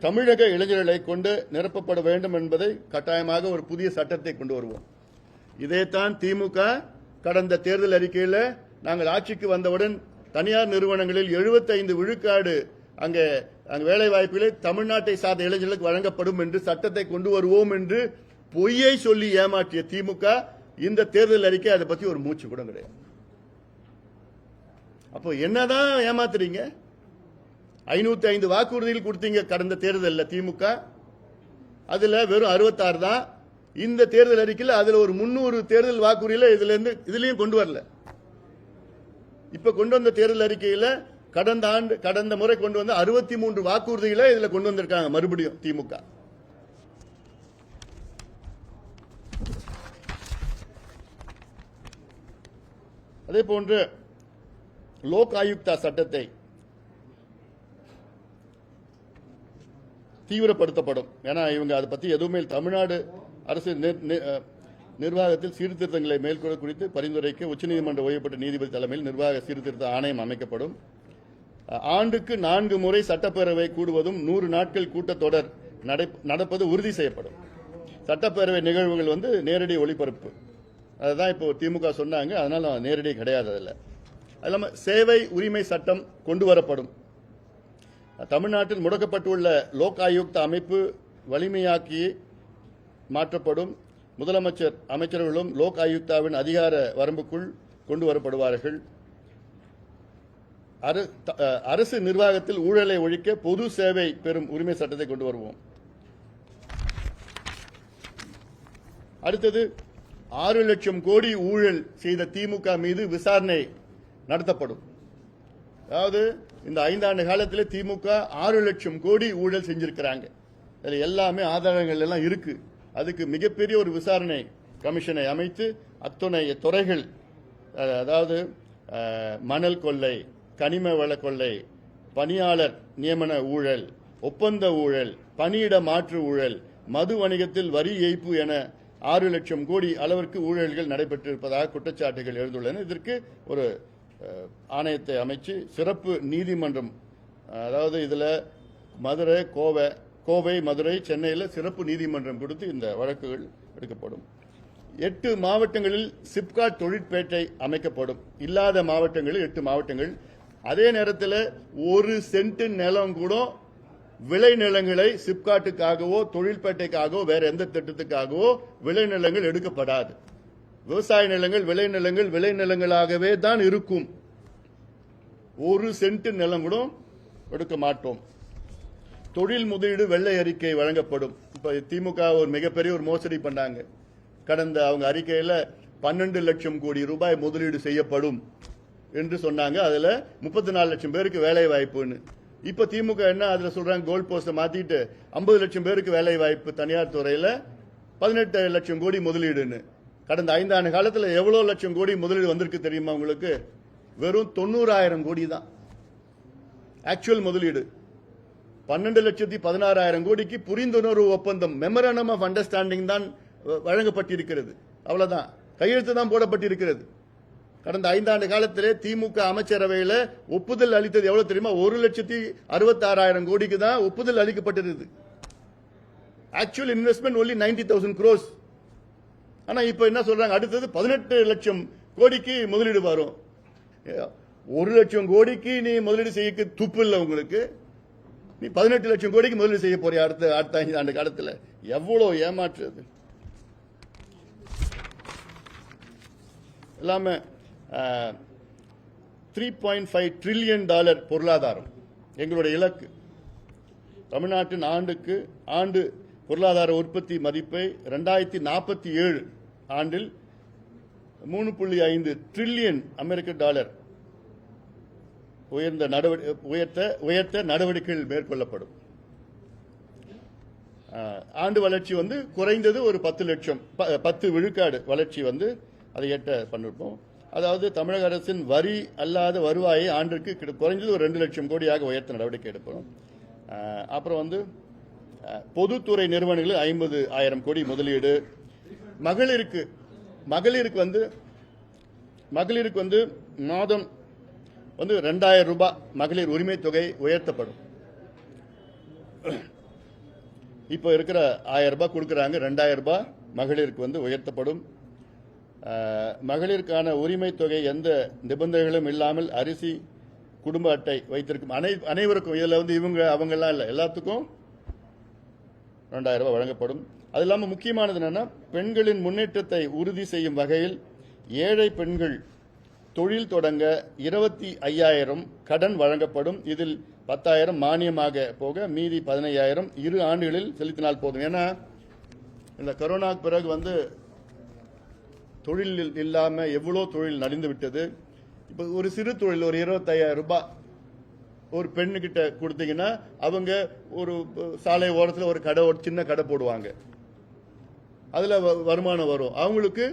Speaker 1: தமிழக இளைஞர்களை கொண்டு நிரப்பப்பட வேண்டும் என்பதை கட்டாயமாக ஒரு புதிய சட்டத்தை கொண்டு வருவோம். இதைத்தான் திமுக கடந்த தேர்தல் அறிக்கையில் நாங்கள் ஆட்சிக்கு வந்தவுடன் தனியார் நிறுவனங்களில் 75 விழுக்காடு அங்கே வேலை வாய்ப்புகளை தமிழ்நாட்டை சார்ந்த இளைஞர்களுக்கு வழங்கப்படும் என்று சட்டத்தை கொண்டு வருவோம் என்று பொய்யை சொல்லி ஏமாற்றிய திமுக இந்த தேர்தல் அறிக்கை அதை பத்தி ஒரு மூச்சு கூட கிடையாது. அப்போ என்னதான் ஏமாத்துறீங்க? 505 வாக்குறுதிகள் கொடுத்தீங்க கடந்த தேர்தலில் திமுக, அதுல வெறும் 66 தான். இந்த தேர்தல் அறிக்கையில் அதுல ஒரு 300 தேர்தல் வாக்குறுதியில இதுலயும் கொண்டு வரல. இப்ப கொண்டு வந்த தேர்தல் அறிக்கையில கடந்த முறை கொண்டு வந்த 63 வாக்குறுதிகளை இதுல கொண்டு வந்திருக்காங்க மறுபடியும் திமுக. அதே போன்று லோக் ஆயுக்தா சட்டத்தை தீவிரப்படுத்தப்படும். ஏன்னா இவங்க அதை பத்தி எதுவுமே தமிழ்நாடு அரசு நிர்வாகத்தில் சீர்திருத்தங்களை மேற்கொள்ள குறித்து பரிந்துரைக்க உச்சநீதிமன்ற ஓய்வு பெற்ற நீதிபதி தலைமையில் நிர்வாக சீர்திருத்த ஆணையம் அமைக்கப்படும். ஆண்டுக்கு 4 முறை சட்டப்பேரவை கூடுவதும் 100 நாட்கள் கூட்டத்தொடர் நடப்பது உறுதி செய்யப்படும். சட்டப்பேரவை நிகழ்வுகள் நேரடி ஒளிபரப்பு, அதுதான் இப்போ திமுக சொன்னாங்க, அதனால நேரடி கிடையாது. அதில் அது இல்லாமல் சேவை உரிமை சட்டம் கொண்டு வரப்படும். தமிழ்நாட்டில் முடக்கப்பட்டுள்ள லோக் ஆயுக்தா அமைப்பு வலிமையாக்கி மாற்றப்படும். அமைச்சர்களும் லோக் ஆயுக்தாவின் அதிகார வரம்புக்குள் கொண்டு வரப்படுவார்கள். அரசு நிர்வாகத்தில் ஊழலை ஒழிக்க பொது சேவை பெறும் உரிமை சட்டத்தை கொண்டு வருவோம். அடுத்தது 6 லட்சம் கோடி ஊழல் செய்த திமுக மீது விசாரணை நடத்தப்படும். அதாவது இந்த 5 ஆண்டு காலத்தில் திமுக 6 லட்சம் கோடி ஊழல் செஞ்சிருக்கிறாங்க. அதில் எல்லாமே ஆதாரங்கள் எல்லாம் இருக்கு. அதுக்கு மிகப்பெரிய ஒரு விசாரணை கமிஷனை அமைத்து அத்துணை துறைகள், அதாவது மணல் கொள்ளை, கனிம வள கொள்ளை, பணியாளர் நியமன ஊழல், ஒப்பந்த ஊழல், பணியிட மாற்று ஊழல், மது வணிகத்தில் வரி ஏய்ப்பு என 6 லட்சம் கோடி அளவிற்கு ஊழல்கள் நடைபெற்றிருப்பதாக குற்றச்சாட்டுகள் எழுந்துள்ளன. இதற்கு ஒரு ஆணையத்தை அமைச்சு சிறப்பு நீதிமன்றம், அதாவது இதுல மதுரை, கோவை, மதுரை, சென்னையில் சிறப்பு நீதிமன்றம் கொடுத்து இந்த வழக்குகள் எடுக்கப்படும். 8 மாவட்டங்களில் சிப்காட் தொழிற்பேட்டை அமைக்கப்படும். இல்லாத மாவட்டங்களில் 8 மாவட்டங்கள். அதே நேரத்தில் 1 சென்ட் நிலம் கூட விளைநிலங்களை சிப்காட்டுக்காகவோ தொழிற்பேட்டைக்காகவோ வேற எந்த திட்டத்துக்காகவோ விளைநிலங்கள் எடுக்கப்படாது. விவசாய நிலங்கள் விளைநிலங்களாகவே தான் இருக்கும். 1 சென்ட் நிலம் கூட எடுக்க மாட்டோம். தொழில் முதலீடு வெள்ளை அறிக்கை வழங்கப்படும். இப்ப திமுக ஒரு மிகப்பெரிய ஒரு மோசடி பண்ணாங்க. கடந்த அவங்க அறிக்கையில் 12 லட்சம் கோடி ரூபாய் முதலீடு செய்யப்படும் என்று சொன்னாங்க. அதுல 34 லட்சம் பேருக்கு வேலை வாய்ப்புன்னு. இப்ப திமுக என்ன அதுல சொல்றாங்க, கோல் போஸ்ட மாத்திட்டு 50 லட்சம் பேருக்கு வேலை வாய்ப்பு தனியார் துறையில 18 லட்சம் கோடி முதலீடுன்னு. கடந்த 5 ஆண்டு காலத்தில் எவ்வளவு லட்சம் கோடி முதலீடு வந்திருக்கு தெரியுமா உங்களுக்கு? வெறும் 90,000 கோடி தான் ஆக்சுவல் முதலீடு. 12,16,000 கோடிக்கு புரிந்துணர்வு ஒப்பந்தம், மெமரண்டம் ஆஃப் அண்டர்ஸ்டாண்டிங் தான் வழங்கப்பட்டிருக்கிறது. அவ்வளவுதான், கையெழுத்து தான் போடப்பட்டிருக்கிறது. கடந்த 5 ஆண்டு காலத்திலே திமுக அமைச்சரவையில் ஒப்புதல் அளித்தது எவ்வளவு தெரியுமா? 1,66,000 கோடிக்கு தான் ஒப்புதல் அளிக்கப்பட்டிருந்தது. Actual investment only 90,000 crores. ஆனா இப்ப என்ன சொல்றாங்க, அடுத்தது 18 லட்சம் கோடிக்கு முதலீடு வரும். 1 லட்சம் கோடிக்கு நீ முதலீடு செய்ய துப்பு இல்லை உங்களுக்கு. நீ 18 லட்சம் கோடிக்கு முதலீடு செய்ய போறிய அடுத்த 5 ஆண்டு காலத்தில். எவ்வளவு ஏமாற்றுறது எல்லாமே. $3.5 ட்ரில்லியன் பொருளாதாரம் எங்களுடைய இலக்கு. தமிழ்நாட்டின் ஆண்டு பொருளாதார உற்பத்தி மதிப்பை 2047 ஆண்டில் 3.5 ட்ரில்லியன் $3 உயர்த்த நடவடிக்கைகள் மேற்கொள்ளப்படும். ஆண்டு வளர்ச்சி குறைந்தது ஒரு 10 விழுக்காடு வளர்ச்சி அதை எட்ட பண்ணிருப்போம். அதாவது தமிழக அரசின் வரி அல்லாத வருவாயை ஆண்டிற்கு குறைந்தது ஒரு 2 லட்சம் கோடியாக உயர்த்த நடவடிக்கை எடுப்போம். அப்புறம் பொதுத்துறை நிறுவனங்களில் 50,000 கோடி முதலீடு. மகளிருக்கு மாதம் வந்து 2000 ரூபாய் மகளிர் உரிமை தொகை உயர்த்தப்படும். இப்போ இருக்கிற 1000 ரூபாய் கொடுக்குறாங்க, 2000 ரூபாய் மகளிருக்கு வந்து உயர்த்தப்படும். மகளிருக்கான உரிமை தொகை எந்த நிபந்தனைகளும் இல்லாமல் அரிசி குடும்ப அட்டை வைத்திருக்கும் அனைவருக்கும், இதில் வந்து இவங்க அவங்கெல்லாம் இல்லை, எல்லாத்துக்கும் 2000 ரூபாய் வழங்கப்படும். அது இல்லாமல் முக்கியமானது என்னன்னா, பெண்களின் முன்னேற்றத்தை உறுதி செய்யும் வகையில் ஏழை பெண்கள் தொழில் தொடங்க 25,000 கடன் வழங்கப்படும். இதில் 10,000 மானியமாக போக மீதி 15,000 2 ஆண்டுகளில் செலுத்தினால் போதும். ஏன்னா இந்த கொரோனாக்கு பிறகு வந்து தொழில் இல்லாமல் எவ்வளோ தொழில் நலிந்து விட்டது. இப்போ ஒரு சிறு தொழில் ஒரு 25,000 ரூபாய் ஒரு பெண்ணுக்கிட்ட கொடுத்தீங்கன்னா அவங்க ஒரு சாலை ஓரத்தில் ஒரு கடை, ஒரு சின்ன கடை போடுவாங்க, அதில் வருமானம் வரும். அவங்களுக்கு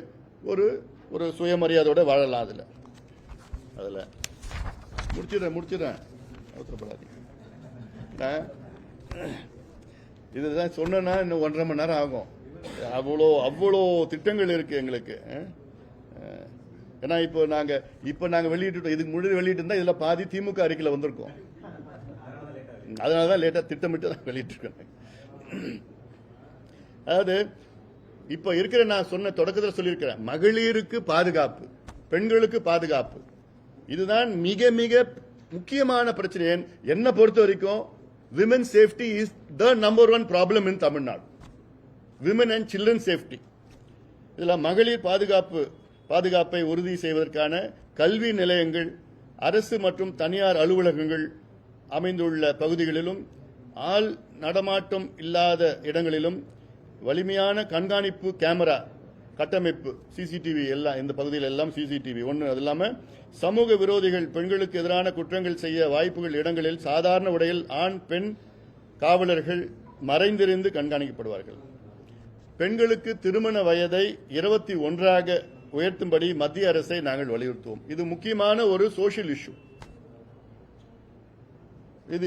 Speaker 1: ஒரு ஒரு சுயமரியாதையோட வாழலாம். அதில் முடிச்சிடறேன் அவசரப்படாதீங்க. இதுதான் சொன்னா இன்னும் 1.5 மணி நேரம் ஆகும். அவ்வளோ திட்டங்கள் இருக்கு எங்களுக்கு. ஏன்னா இப்போ நாங்க வெளியிட்டு இதுக்கு முன்னாடி வெளியிட்டு இருந்தா இதுல பாதி திமுக அறிக்கையில் வந்திருக்கோம். அதனாலதான் லேட்டா திட்டமிட்டு தான் வெளியிட்டு இருக்கேன். அதாவது இப்ப இருக்கிற நான் சொன்ன தொடக்கத்தில் சொல்லியிருக்கிறேன், மகளிருக்கு பாதுகாப்பு, பெண்களுக்கு பாதுகாப்பு, இதுதான் மிக மிக முக்கியமான பிரச்சனை. என்ன பொறுத்த வரைக்கும் women safety is the number 1 problem in Tamil Nadu. Women and children safety. இதில் மகளிர் பாதுகாப்பை உறுதி செய்வதற்கான கல்வி நிலையங்கள், அரசு மற்றும் தனியார் அலுவலகங்கள் அமைந்துள்ள பகுதிகளிலும் ஆள் நடமாட்டம் இல்லாத இடங்களிலும் வலிமையான கண்காணிப்பு கேமரா கட்டமைப்பு, சிசிடிவி எல்லாம் இந்த பகுதியில் எல்லாம் சிசிடிவி ஒன்று. அது இல்லாமல் சமூக விரோதிகள் பெண்களுக்கு எதிரான குற்றங்கள் செய்ய வாய்ப்புகள் இடங்களில் சாதாரண உடையில் ஆண் பெண் காவலர்கள் மறைந்திருந்து கண்காணிக்கப்படுவார்கள். பெண்களுக்கு திருமண வயதை 21ஆக உயர்த்தும்படி மத்திய அரசை நாங்கள் வலியுறுத்துவோம். இது முக்கியமான ஒரு சோசியல் இஷ்யூ.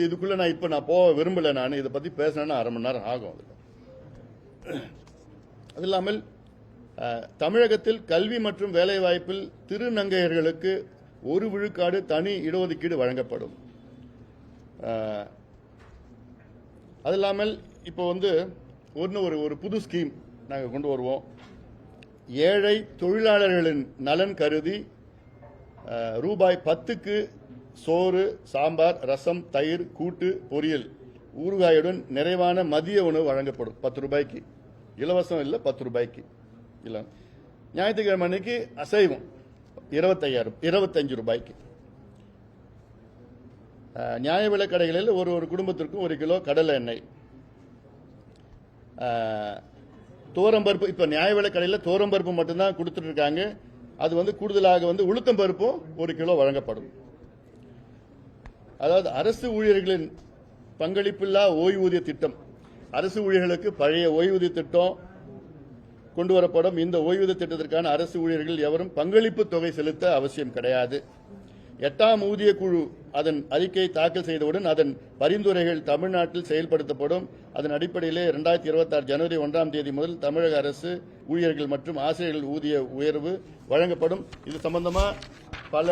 Speaker 1: இதுக்குள்ள நான் போக விரும்பல. நான் இதை பத்தி பேசினா 1/2 மணி நேரம் ஆகும். அது இல்லாமல் தமிழகத்தில் கல்வி மற்றும் வேலைவாய்ப்பில் திருநங்கையர்களுக்கு 1 விழுக்காடு தனி இடஒதுக்கீடு வழங்கப்படும். அது இல்லாமல் இப்போ வந்து ஒரு புது ஸ்கீம் நாங்கள் கொண்டு வருவோம். ஏழை தொழிலாளர்களின் நலன் கருதி ரூபாய் 10க்கு சோறு, சாம்பார், ரசம், தயிர், கூட்டு, பொரியல், ஊறுகாயுடன் நிறைவான மதிய உணவு வழங்கப்படும். 10 ரூபாய்க்கு, இலவசம் இல்லை, 10 ரூபாய்க்கு இல்லை. ஞாயிற்றுக்கிழமை அன்னைக்கு அசைவம் 25 ரூபாய்க்கு. நியாய விலை கடைகளில் ஒரு குடும்பத்திற்கும் 1 கிலோ கடலை எண்ணெய். தோரம்பருப்பு, இப்போ நியாய விலை கடையில் தோரம்பருப்பு மட்டும்தான் கொடுத்துட்டு இருக்காங்க. அது வந்து கூடுதலாக வந்து உளுத்தம்பருப்பும் 1 கிலோ வழங்கப்படும். அதாவது அரசு ஊழியர்களின் பங்களிப்பில்லா ஓய்வூதிய திட்டம், அரசு ஊழியர்களுக்கு பழைய ஓய்வூதிய திட்டம் கொண்டு வரப்படும். இந்த ஓய்வூதிய திட்டத்திற்கான அரசு ஊழியர்கள் எவரும் பங்களிப்பு தொகை செலுத்த அவசியம் கிடையாது. 8ஆம் ஊதிய குழு அதன் அறிக்கையை தாக்கல் செய்தவுடன் அதன் பரிந்துரைகள் தமிழ்நாட்டில் செயல்படுத்தப்படும். அதன் அடிப்படையிலே 2026 ஜனவரி 1ஆம் தேதி முதல் தமிழக அரசு ஊழியர்கள் மற்றும் ஆசிரியர்கள் ஊதிய உயர்வு வழங்கப்படும். இது சம்பந்தமா பல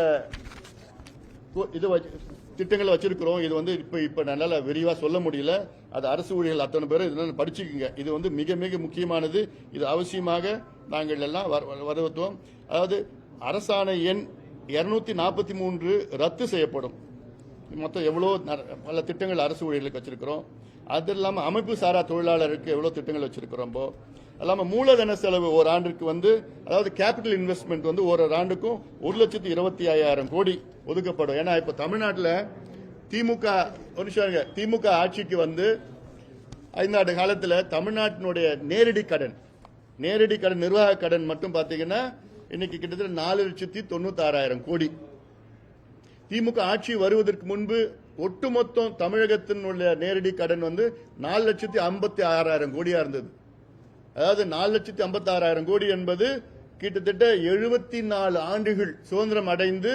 Speaker 1: திட்டங்களை வச்சிருக்கிறோம். இது வந்து இப்ப நல்லா விரிவா சொல்ல முடியல. அது அரசு ஊழியர்கள் அத்தனை பேரும் இதெல்லாம் படிச்சுக்குங்க. இது வந்து மிக மிக முக்கியமானது. இது அவசியமாக நாங்கள் எல்லாம் வரவேற்போம். அதாவது அரசாணை எண் 243 ரத்து செய்யப்படும். மொத்தம் எவ்வளோ பல திட்டங்கள் அரசு ஊழியர்களுக்கு வச்சிருக்கிறோம். அது இல்லாமல் அமைப்பு சாரா தொழிலாளருக்கு எவ்வளோ திட்டங்கள் வச்சிருக்கிறோம். இல்லாமல் மூலதன செலவு ஒரு ஆண்டுக்கு வந்து, அதாவது கேபிட்டல் இன்வெஸ்ட்மெண்ட் வந்து ஒரு ஆண்டுக்கும் 1,25,000 கோடி ஒதுக்கப்படும். ஏன்னா இப்ப தமிழ்நாட்டில் திமுக ஆட்சிக்கு வந்து 5 ஆண்டு காலத்தில் தமிழ்நாட்டினுடைய நேரடி கடன் நிர்வாக கடன் மட்டும் பார்த்தீங்கன்னா இன்னைக்கு கிட்டத்தட்ட 4,96,000 கோடி. திமுக ஆட்சி வருவதற்கு முன்பு ஒட்டுமொத்தம் தமிழகத்தினுடைய நேரடி கடன் வந்து 4,56,000 கோடியா இருந்தது. அதாவது 4,56,000 கோடி என்பது கிட்டத்தட்ட 74 ஆண்டுகள் சுதந்திரம் அடைந்து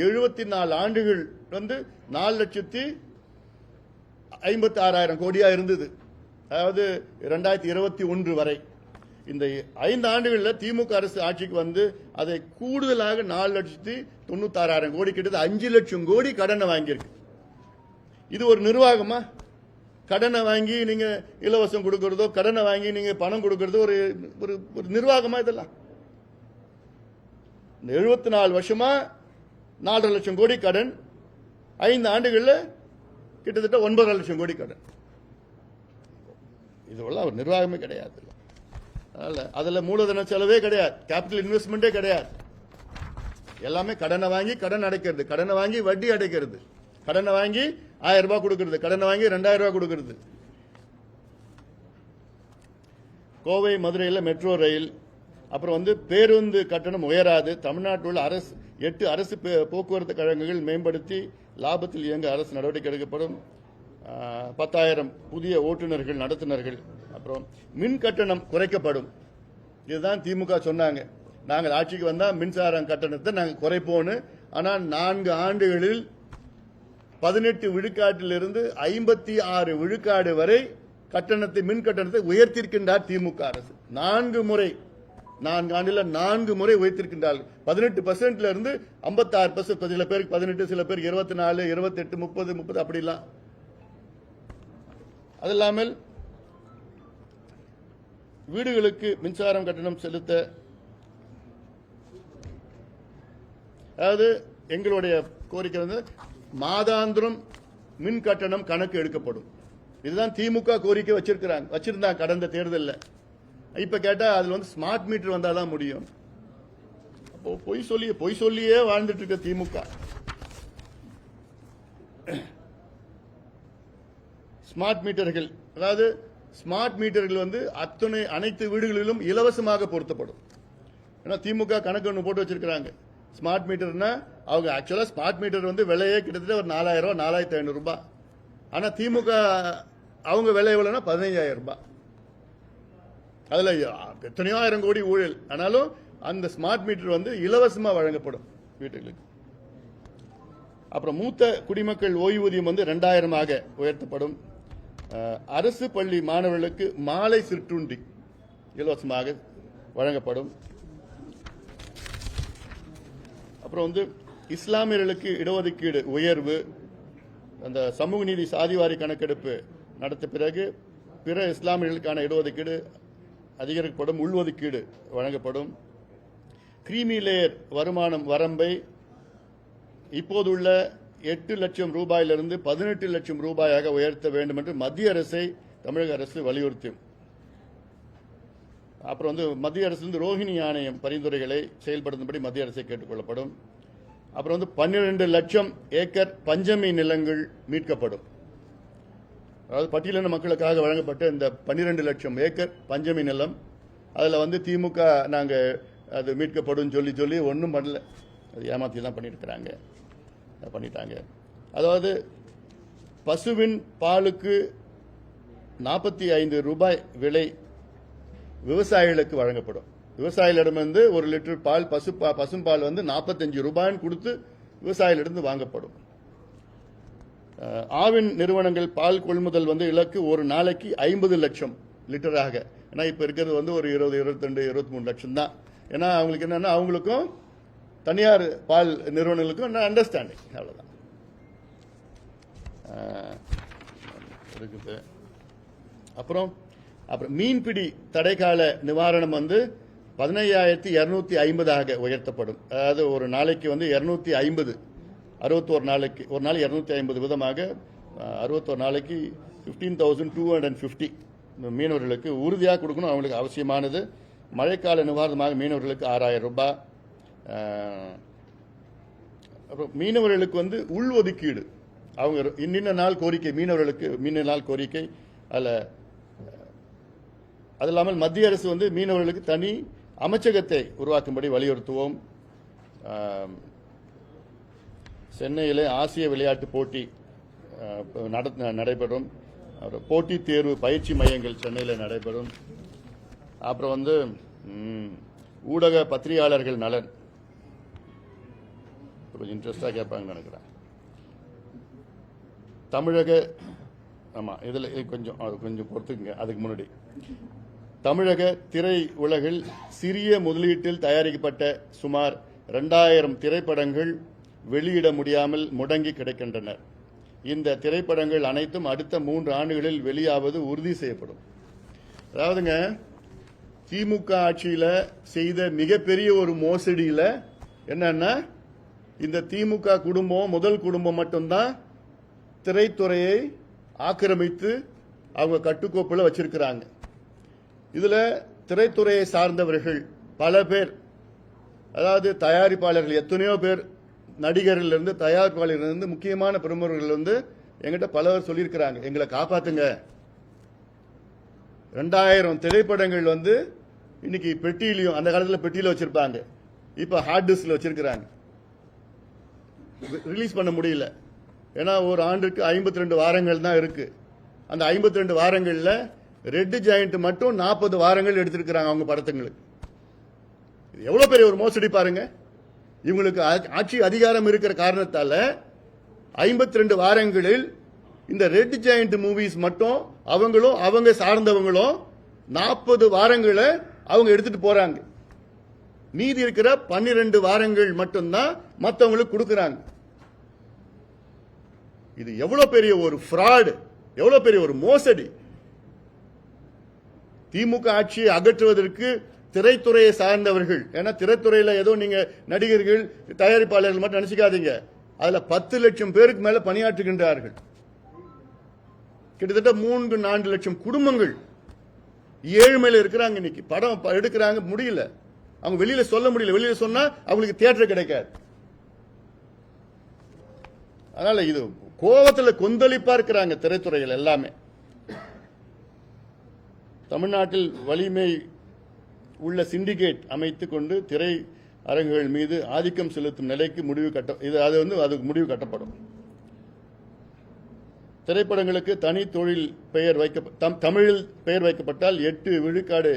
Speaker 1: 74 ஆண்டுகள் வந்து 4,56,000 கோடியா இருந்தது. அதாவது 2021 வரை. இந்த 5 ஆண்டுகளில் திமுக அரசு ஆட்சிக்கு வந்து அதை கூடுதலாக 4,96,000 கோடி கிட்டத்தட்ட 5 லட்சம் கோடி கடனை வாங்கியிருக்கு. இது ஒரு நிர்வாகமா? கடனை வாங்கி நீங்க இலவசம் கொடுக்கறதோ, கடனை வாங்கி நீங்க பணம் கொடுக்கறதோ ஒரு நிர்வாகமா? இதெல்லாம் இந்த 74 வருஷமா 4.5 லட்சம் கோடி கடன், 5 ஆண்டுகளில் கிட்டத்தட்ட 9.5 லட்சம் கோடி கடன். இதெல்லாம் ஒரு நிர்வாகமே கிடையாது. அதுல மூலதன செலவே கிடையாது, கேபிட்டல் இன்வெஸ்ட்மெண்டே கிடையாது. எல்லாமே கடனை வாங்கி கடன் அடைக்கிறது, கடனை வாங்கி வட்டி அடைக்கிறது, கடனை வாங்கி 1000 ரூபாய் கொடுக்கிறது, கடனை வாங்கி 2000 ரூபாய் கொடுக்கிறது. கோவை மதுரையில் மெட்ரோ ரயில், அப்புறம் வந்து பேருந்து கட்டணம் உயராது. தமிழ்நாட்டில் உள்ள 8 அரசு போக்குவரத்து கழகங்கள் மேம்படுத்தி லாபத்தில் இயங்க அரசு நடவடிக்கை எடுக்கப்படும். 10,000 புதிய ஓட்டுநர்கள், நடத்துனர்கள். அப்புறம் மின் கட்டணம் குறைக்கப்படும். இதுதான் திமுக சொன்னாங்க, நாங்கள் ஆட்சிக்கு வந்தா மின்சார கட்டணத்தை நாங்கள் குறைப்போன்னு. ஆனால் 4 ஆண்டுகளில் 18 விழுக்காட்டிலிருந்து 56 விழுக்காடு வரை கட்டணத்தை, மின் கட்டணத்தை உயர்த்திருக்கின்றார் திமுக அரசு. 4 முறை, 4 ஆண்டுல 4 முறை உயர்த்திருக்கின்றார்கள். 18% இருந்து 56%. சில பேருக்கு 18, சில பேருக்கு 24, 28, 30 அப்படிலாம். அது இல்லாமல் வீடுகளுக்கு மின்சாரம் கட்டணம் செலுத்த, அதாவது எங்களுடைய கோரிக்கை வந்து மாதாந்திரம் மின் கட்டணம் கணக்கு எடுக்கப்படும். இதுதான் திமுக கோரிக்கை வச்சிருந்தாங்க கடந்த தேர்தலில். இப்ப கேட்டா அதுல வந்து ஸ்மார்ட் மீட்டர் வந்தாதான் முடியும். அப்போ பொய் சொல்லியே வாழ்ந்துட்டு இருக்க திமுக. ஸ்மார்ட் மீட்டர்கள், அதாவது ஸ்மார்ட் மீட்டர்கள் வந்து அனைத்து வீடுகளிலும் இலவசமாக பொருத்தப்படும். ஏன்னா திமுக கணக்கு ஒன்று போட்டு வச்சிருக்காங்க. ஸ்மார்ட் மீட்டர்னா அவங்க ஆக்சுவலா ஸ்மார்ட் மீட்டர் வந்து விலையே கிட்டத்தட்ட ஒரு 4,000 ரூபாய், 4,500 ரூபாய். ஆனா திமுக அவங்க விலை எவ்வளவுனா 15,000 ரூபாய். அதுல எத்தனையோ 1000 கோடி ஊழல். ஆனாலும் அந்த ஸ்மார்ட் மீட்டர் வந்து இலவசமா வழங்கப்படும் வீட்டுகளுக்கு. அப்புறம் மூத்த குடிமக்கள் ஓய்வூதியம் வந்து 2000 உயர்த்தப்படும். அரசு பள்ளி மாணவர்களுக்கு மாலை சிற்றுண்டி இலவசமாக வழங்கப்படும். அப்புறம் வந்து இஸ்லாமியர்களுக்கு இடஒதுக்கீடு உயர்வு. அந்த சமூக நீதி சாதிவாரி கணக்கெடுப்பு நடத்த பிறகு பிற இஸ்லாமியர்களுக்கான இடஒதுக்கீடு அதிகரிக்கப்படும், உள்ஒதுக்கீடு வழங்கப்படும். கிரீமி லேயர் வருமானம் வரம்பை இப்போதுள்ள 8 லட்சம் ரூபாயிலிருந்து 18 லட்சம் ரூபாயாக உயர்த்த வேண்டும் என்று மத்திய அரசை தமிழக அரசு வலியுறுத்தும். அப்புறம் வந்து மத்திய அரசு ரோஹிணி ஆணையம் பரிந்துரைகளை செயல்படுத்தும்படி மத்திய அரசை கேட்டுக் கொள்ளப்படும். அப்புறம் வந்து 12 லட்சம் ஏக்கர் பஞ்சமி நிலங்கள் மீட்கப்படும். அதாவது பட்டியலின மக்களுக்காக வழங்கப்பட்ட இந்த 12 லட்சம் ஏக்கர் பஞ்சமி நிலம், அதுல வந்து திமுக நாங்க அது மீட்கப்படும் சொல்லி ஒன்றும் பண்ணல. அது ஏமாத்தி தான் பண்ணிட்டாங்க. அதாவது பசுவின் பாலுக்கு 45 ரூபாய் விலை விவசாயிகளுக்கு வழங்கப்படும். விவசாயிகளிடமிருந்து 1 லிட்டர் பால், பசும்பால் வந்து 45 ரூபாய்னு கொடுத்து விவசாயிகளிடம் வாங்கப்படும். ஆவின் நிறுவனங்கள் பால் கொள்முதல் வந்து இலக்கு ஒரு நாளைக்கு 50 லட்சம் லிட்டராக. ஏன்னா இப்ப இருக்கிறது வந்து ஒரு 20, 22, 23 லட்சம் தான். ஏன்னா அவங்களுக்கு என்னன்னா அவங்களுக்கும் தனியார் பால் நிறுவனங்களுக்கும் அண்டர்ஸ்டாண்டிங், அவ்வளவுதான் இருக்குது. அப்புறம் மீன்பிடி தடைக்கால நிவாரணம் வந்து 15,250 உயர்த்தப்படும். அதாவது ஒரு நாளைக்கு வந்து 250, 61 நாளைக்கு, ஒரு நாள் 250 விதமாக 61 நாளைக்கு 15,250 மீனவர்களுக்கு உறுதியாக கொடுக்கணும். அவங்களுக்கு அவசியமானது. மழைக்கால நிவாரணமாக மீனவர்களுக்கு 6,000 ரூபாய். அப்புறம் மீனவர்களுக்கு வந்து உள்ஒதுக்கீடு, அவங்க இன்னின்ன நாள் கோரிக்கை, மீனவர்களுக்கு மீன நாள் கோரிக்கை. அது இல்லாமல் மத்திய அரசு வந்து மீனவர்களுக்கு தனி அமைச்சகத்தை உருவாக்கும்படி வலியுறுத்துவோம். சென்னையிலே ஆசிய விளையாட்டு போட்டி நடைபெறும். போட்டித் தேர்வு பயிற்சி மையங்கள் சென்னையில் நடைபெறும். அப்புறம் வந்து ஊடக பத்திரிகையாளர்கள் நலன் கொஞ்சம் இன்ட்ரெஸ்டா கேட்பாங்கன்னு நினைக்கிறேன். தமிழக, ஆமா, இதுல கொஞ்சம் பொறுத்துக்குங்க. அதுக்கு முன்னாடி தமிழக திரை உலகில் சிறிய முதலீட்டில் தயாரிக்கப்பட்ட சுமார் 2000 திரைப்படங்கள் வெளியிட முடியாமல் முடங்கி கிடக்கின்றன. இந்த திரைப்படங்கள் அனைத்தும் அடுத்த 3 ஆண்டுகளில் வெளியாவது உறுதி செய்யப்படும். அதாவதுங்க, திமுக ஆட்சியில செய்த மிகப்பெரிய ஒரு மோசடியில என்னன்னா, இந்த திமுக குடும்பம் முதல் குடும்பம் மட்டும்தான் திரைத்துறையை ஆக்கிரமித்து அவங்க கட்டுக்கோப்பில் வச்சிருக்கிறாங்க. இதுல திரைத்துறையை சார்ந்தவர்கள் பல பேர், அதாவது தயாரிப்பாளர்கள் எத்தனையோ பேர், நடிகர்கள் இருந்து தயாரிப்பாளர்கள் இருந்து முக்கியமான பிரமுகர்கள் வந்து எங்கிட்ட பலவர் சொல்லியிருக்கிறாங்க, எங்களை காப்பாத்துங்க. 2000 திரைப்படங்கள் வந்து இன்னைக்கு பெட்டியிலையும், அந்த காலத்தில் பெட்டியில வச்சிருப்பாங்க, இப்ப ஹார்ட் டிஸ்க்ல வச்சிருக்கிறாங்க, ரிலீஸ் பண்ண முடியல. ஏன்னா ஒரு ஆண்டுக்கு 52 வாரங்கள் தான் இருக்கு. அந்த 52 வாரங்கள்ல ரெட் ஜாயிண்ட் மட்டும் 40 வாரங்கள் எடுத்திருக்கிறாங்க அவங்க படத்துங்களுக்கு. எவ்வளவு பெரிய ஒரு மோசடி பாருங்க. இவங்களுக்கு ஆட்சி அதிகாரம் இருக்கிற காரணத்தால 52 வாரங்களில் இந்த ரெட் ஜாயிண்ட் மூவிஸ் மட்டும் அவங்களும் அவங்க சார்ந்தவங்களும் 40 வாரங்களை அவங்க எடுத்துட்டு போறாங்க. மீதி இருக்கிற 12 வாரங்கள் மட்டும்தான் மற்றவங்களுக்கு கொடுக்கறாங்க. இது எவ்வளவு பெரிய ஒரு ஃப்ராட், எவ்வளவு பெரிய ஒரு மோசடி. திமுக ஆட்சியை அகற்றுவதற்கு திரைத்துறையை சார்ந்தவர்கள், ஏன்னா திரைத்துறையில ஏதோ நீங்க நடிகர்கள் தயாரிப்பாளர்கள் மட்டும் நினைச்சுக்காதீங்க, அதுல 10 லட்சம் பேருக்கு மேல பணியாற்றுகின்றார்கள். கிட்டத்தட்ட 3-4 லட்சம் குடும்பங்கள் ஏழ்மையில இருக்கிறாங்க. இன்னைக்கு படம் எடுக்கிறாங்க, முடியல, அவங்க வெளியில சொல்ல முடியல, வெளியில சொன்னா அவங்களுக்கு தியேட்டர் கிடைக்காது. அதனால இது கோவத்துல கொந்தளிப்பா இருக்கிறாங்க திரைத்துறையில் எல்லாமே. தமிழ்நாட்டில் வலிமை உள்ள சிண்டிகேட் அமைத்துக் கொண்டு திரை அரங்குகள் மீது ஆதிக்கம் செலுத்தும் நிலைக்கு அதுக்கு முடிவு கட்டப்படும். திரைப்படங்களுக்கு தனி தொழில் பெயர் தமிழில் பெயர் வைக்கப்பட்டால் 8 விழுக்காடு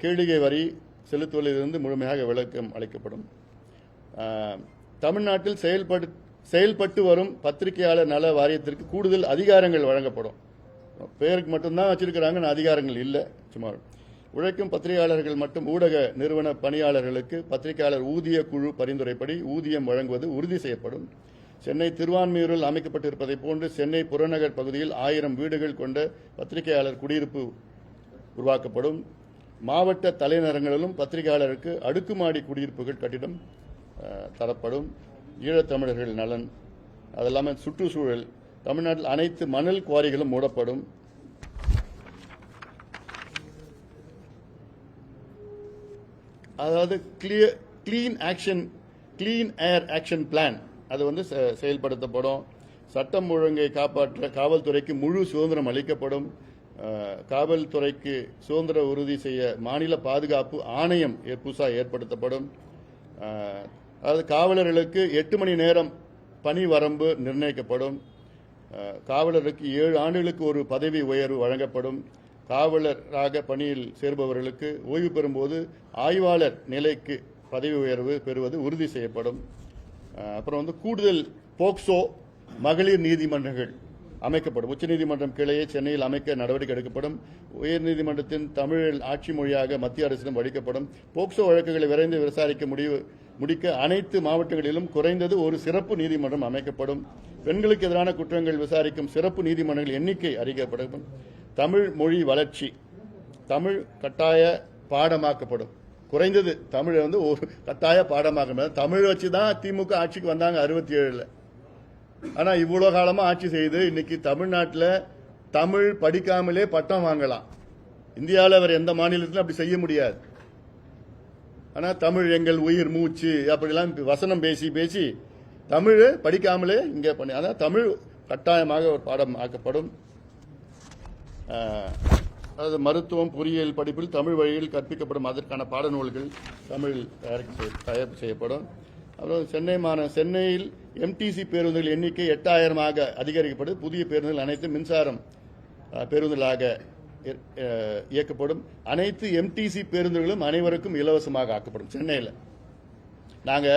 Speaker 1: கேளிகை வரி செலுத்துவதிலிருந்து முழுமையாக விலக்கம் அளிக்கப்படும். தமிழ்நாட்டில் செயல்பட்டு வரும் பத்திரிகையாளர் நல வாரியத்திற்கு கூடுதல் அதிகாரங்கள் வழங்கப்படும். பெயருக்கு மட்டும்தான் வச்சிருக்கிறாங்க, அதிகாரங்கள் இல்லை. சும்மா உழைக்கும் பத்திரிகையாளர்கள் மற்றும் ஊடக நிறுவன பணியாளர்களுக்கு பத்திரிகையாளர் ஊதிய குழு பரிந்துரைப்படி ஊதியம் வழங்குவது உறுதி செய்யப்படும். சென்னை திருவான்மியூரில் அமைக்கப்பட்டிருப்பதை போன்று சென்னை புறநகர் பகுதியில் 1000 வீடுகள் கொண்ட பத்திரிகையாளர் குடியிருப்பு உருவாக்கப்படும். மாவட்ட தலைநகரங்களிலும் பத்திரிகையாளருக்கு அடுக்குமாடி குடியிருப்புகள் கட்டிடம் தரப்படும். ஈழத்தமிழர்கள் நலன், அதெல்லாமல் சுற்றுச்சூழல், தமிழ்நாட்டில் அனைத்து மணல் குவாரிகளும் மூடப்படும். அதாவது கிளீன் ஏர் ஆக்ஷன் பிளான் அது வந்து செயல்படுத்தப்படும். சட்டம் ஒழுங்கை காப்பாற்ற காவல்துறைக்கு முழு சுதந்திரம் அளிக்கப்படும். காவல்துறைக்கு சுதந்திர உறுதி செய்ய மாநில பாதுகாப்பு ஆணையம் புதுசாக ஏற்படுத்தப்படும். அதாவது காவலர்களுக்கு 8 மணி நேரம் பணி வரம்பு நிர்ணயிக்கப்படும். காவலருக்கு 7 ஆண்டுகளுக்கு ஒரு பதவி உயர்வு வழங்கப்படும். காவலராக பணியில் சேர்பவர்களுக்கு ஓய்வு பெறும்போது ஆய்வாளர் நிலைக்கு பதவி உயர்வு பெறுவது உறுதி செய்யப்படும். அப்புறம் வந்து கூடுதல் போக்சோ மகளிர் நீதிமன்றங்கள் அமைக்கப்படும். உச்சநீதிமன்றம் கிளையை சென்னையில் அமைக்க நடவடிக்கை எடுக்கப்படும். உயர்நீதிமன்றத்தின் தமிழில் ஆட்சி மொழியாக மத்திய அரசிடம் அளிக்கப்படும். போக்சோ வழக்குகளை விரைந்து விசாரிக்க முடிக்க அனைத்து மாவட்டங்களிலும் குறைந்தது ஒரு சிறப்பு நீதிமன்றம் அமைக்கப்படும். பெண்களுக்கு எதிரான குற்றங்கள் விசாரிக்கும் சிறப்பு நீதிமன்றங்கள் எண்ணிக்கை அதிகரிக்கப்படும். தமிழ் மொழி வளர்ச்சி, தமிழ் கட்டாய பாடமாக்கப்படும். குறைந்தது தமிழ் வந்து ஒரு கட்டாய பாடமாக, தமிழ் வச்சுதான் திமுக ஆட்சிக்கு வந்தாங்க 67ல். ஆனா இவ்வளவு காலமா ஆட்சி செய்து இன்னைக்கு தமிழ்நாட்டில் தமிழ் படிக்காமலே பட்டம் வாங்கலாம். இந்தியாவில் வேற எந்த மாநிலத்திலும் அப்படி செய்ய முடியாது. ஆனா தமிழ் எங்கள் உயிர் மூச்சு அப்படிலாம் வசனம் பேசி பேசி தமிழ் படிக்காமலே இங்கே பண்ணி, அதான் தமிழ் கட்டாயமாக ஒரு பாடம் ஆக்கப்படும். அதாவது மருத்துவம் பொறியியல் படிப்பில் தமிழ் வழியில் கற்பிக்கப்படும் அதற்கான பாடநூல்கள் தமிழில் தயாரிப்பு செய்யப்படும். அப்புறம் சென்னையில் எம்டிசி பேருந்துகள் எண்ணிக்கை 8000 அதிகரிக்கப்படும். புதிய பேருந்துகள் அனைத்து மின்சாரம் பேருந்துகளாக இயக்கப்படும். அனைத்து எம்டிசி பேருந்துகளும் அனைவருக்கும் இலவசமாக ஆக்கப்படும். சென்னையில் நாங்க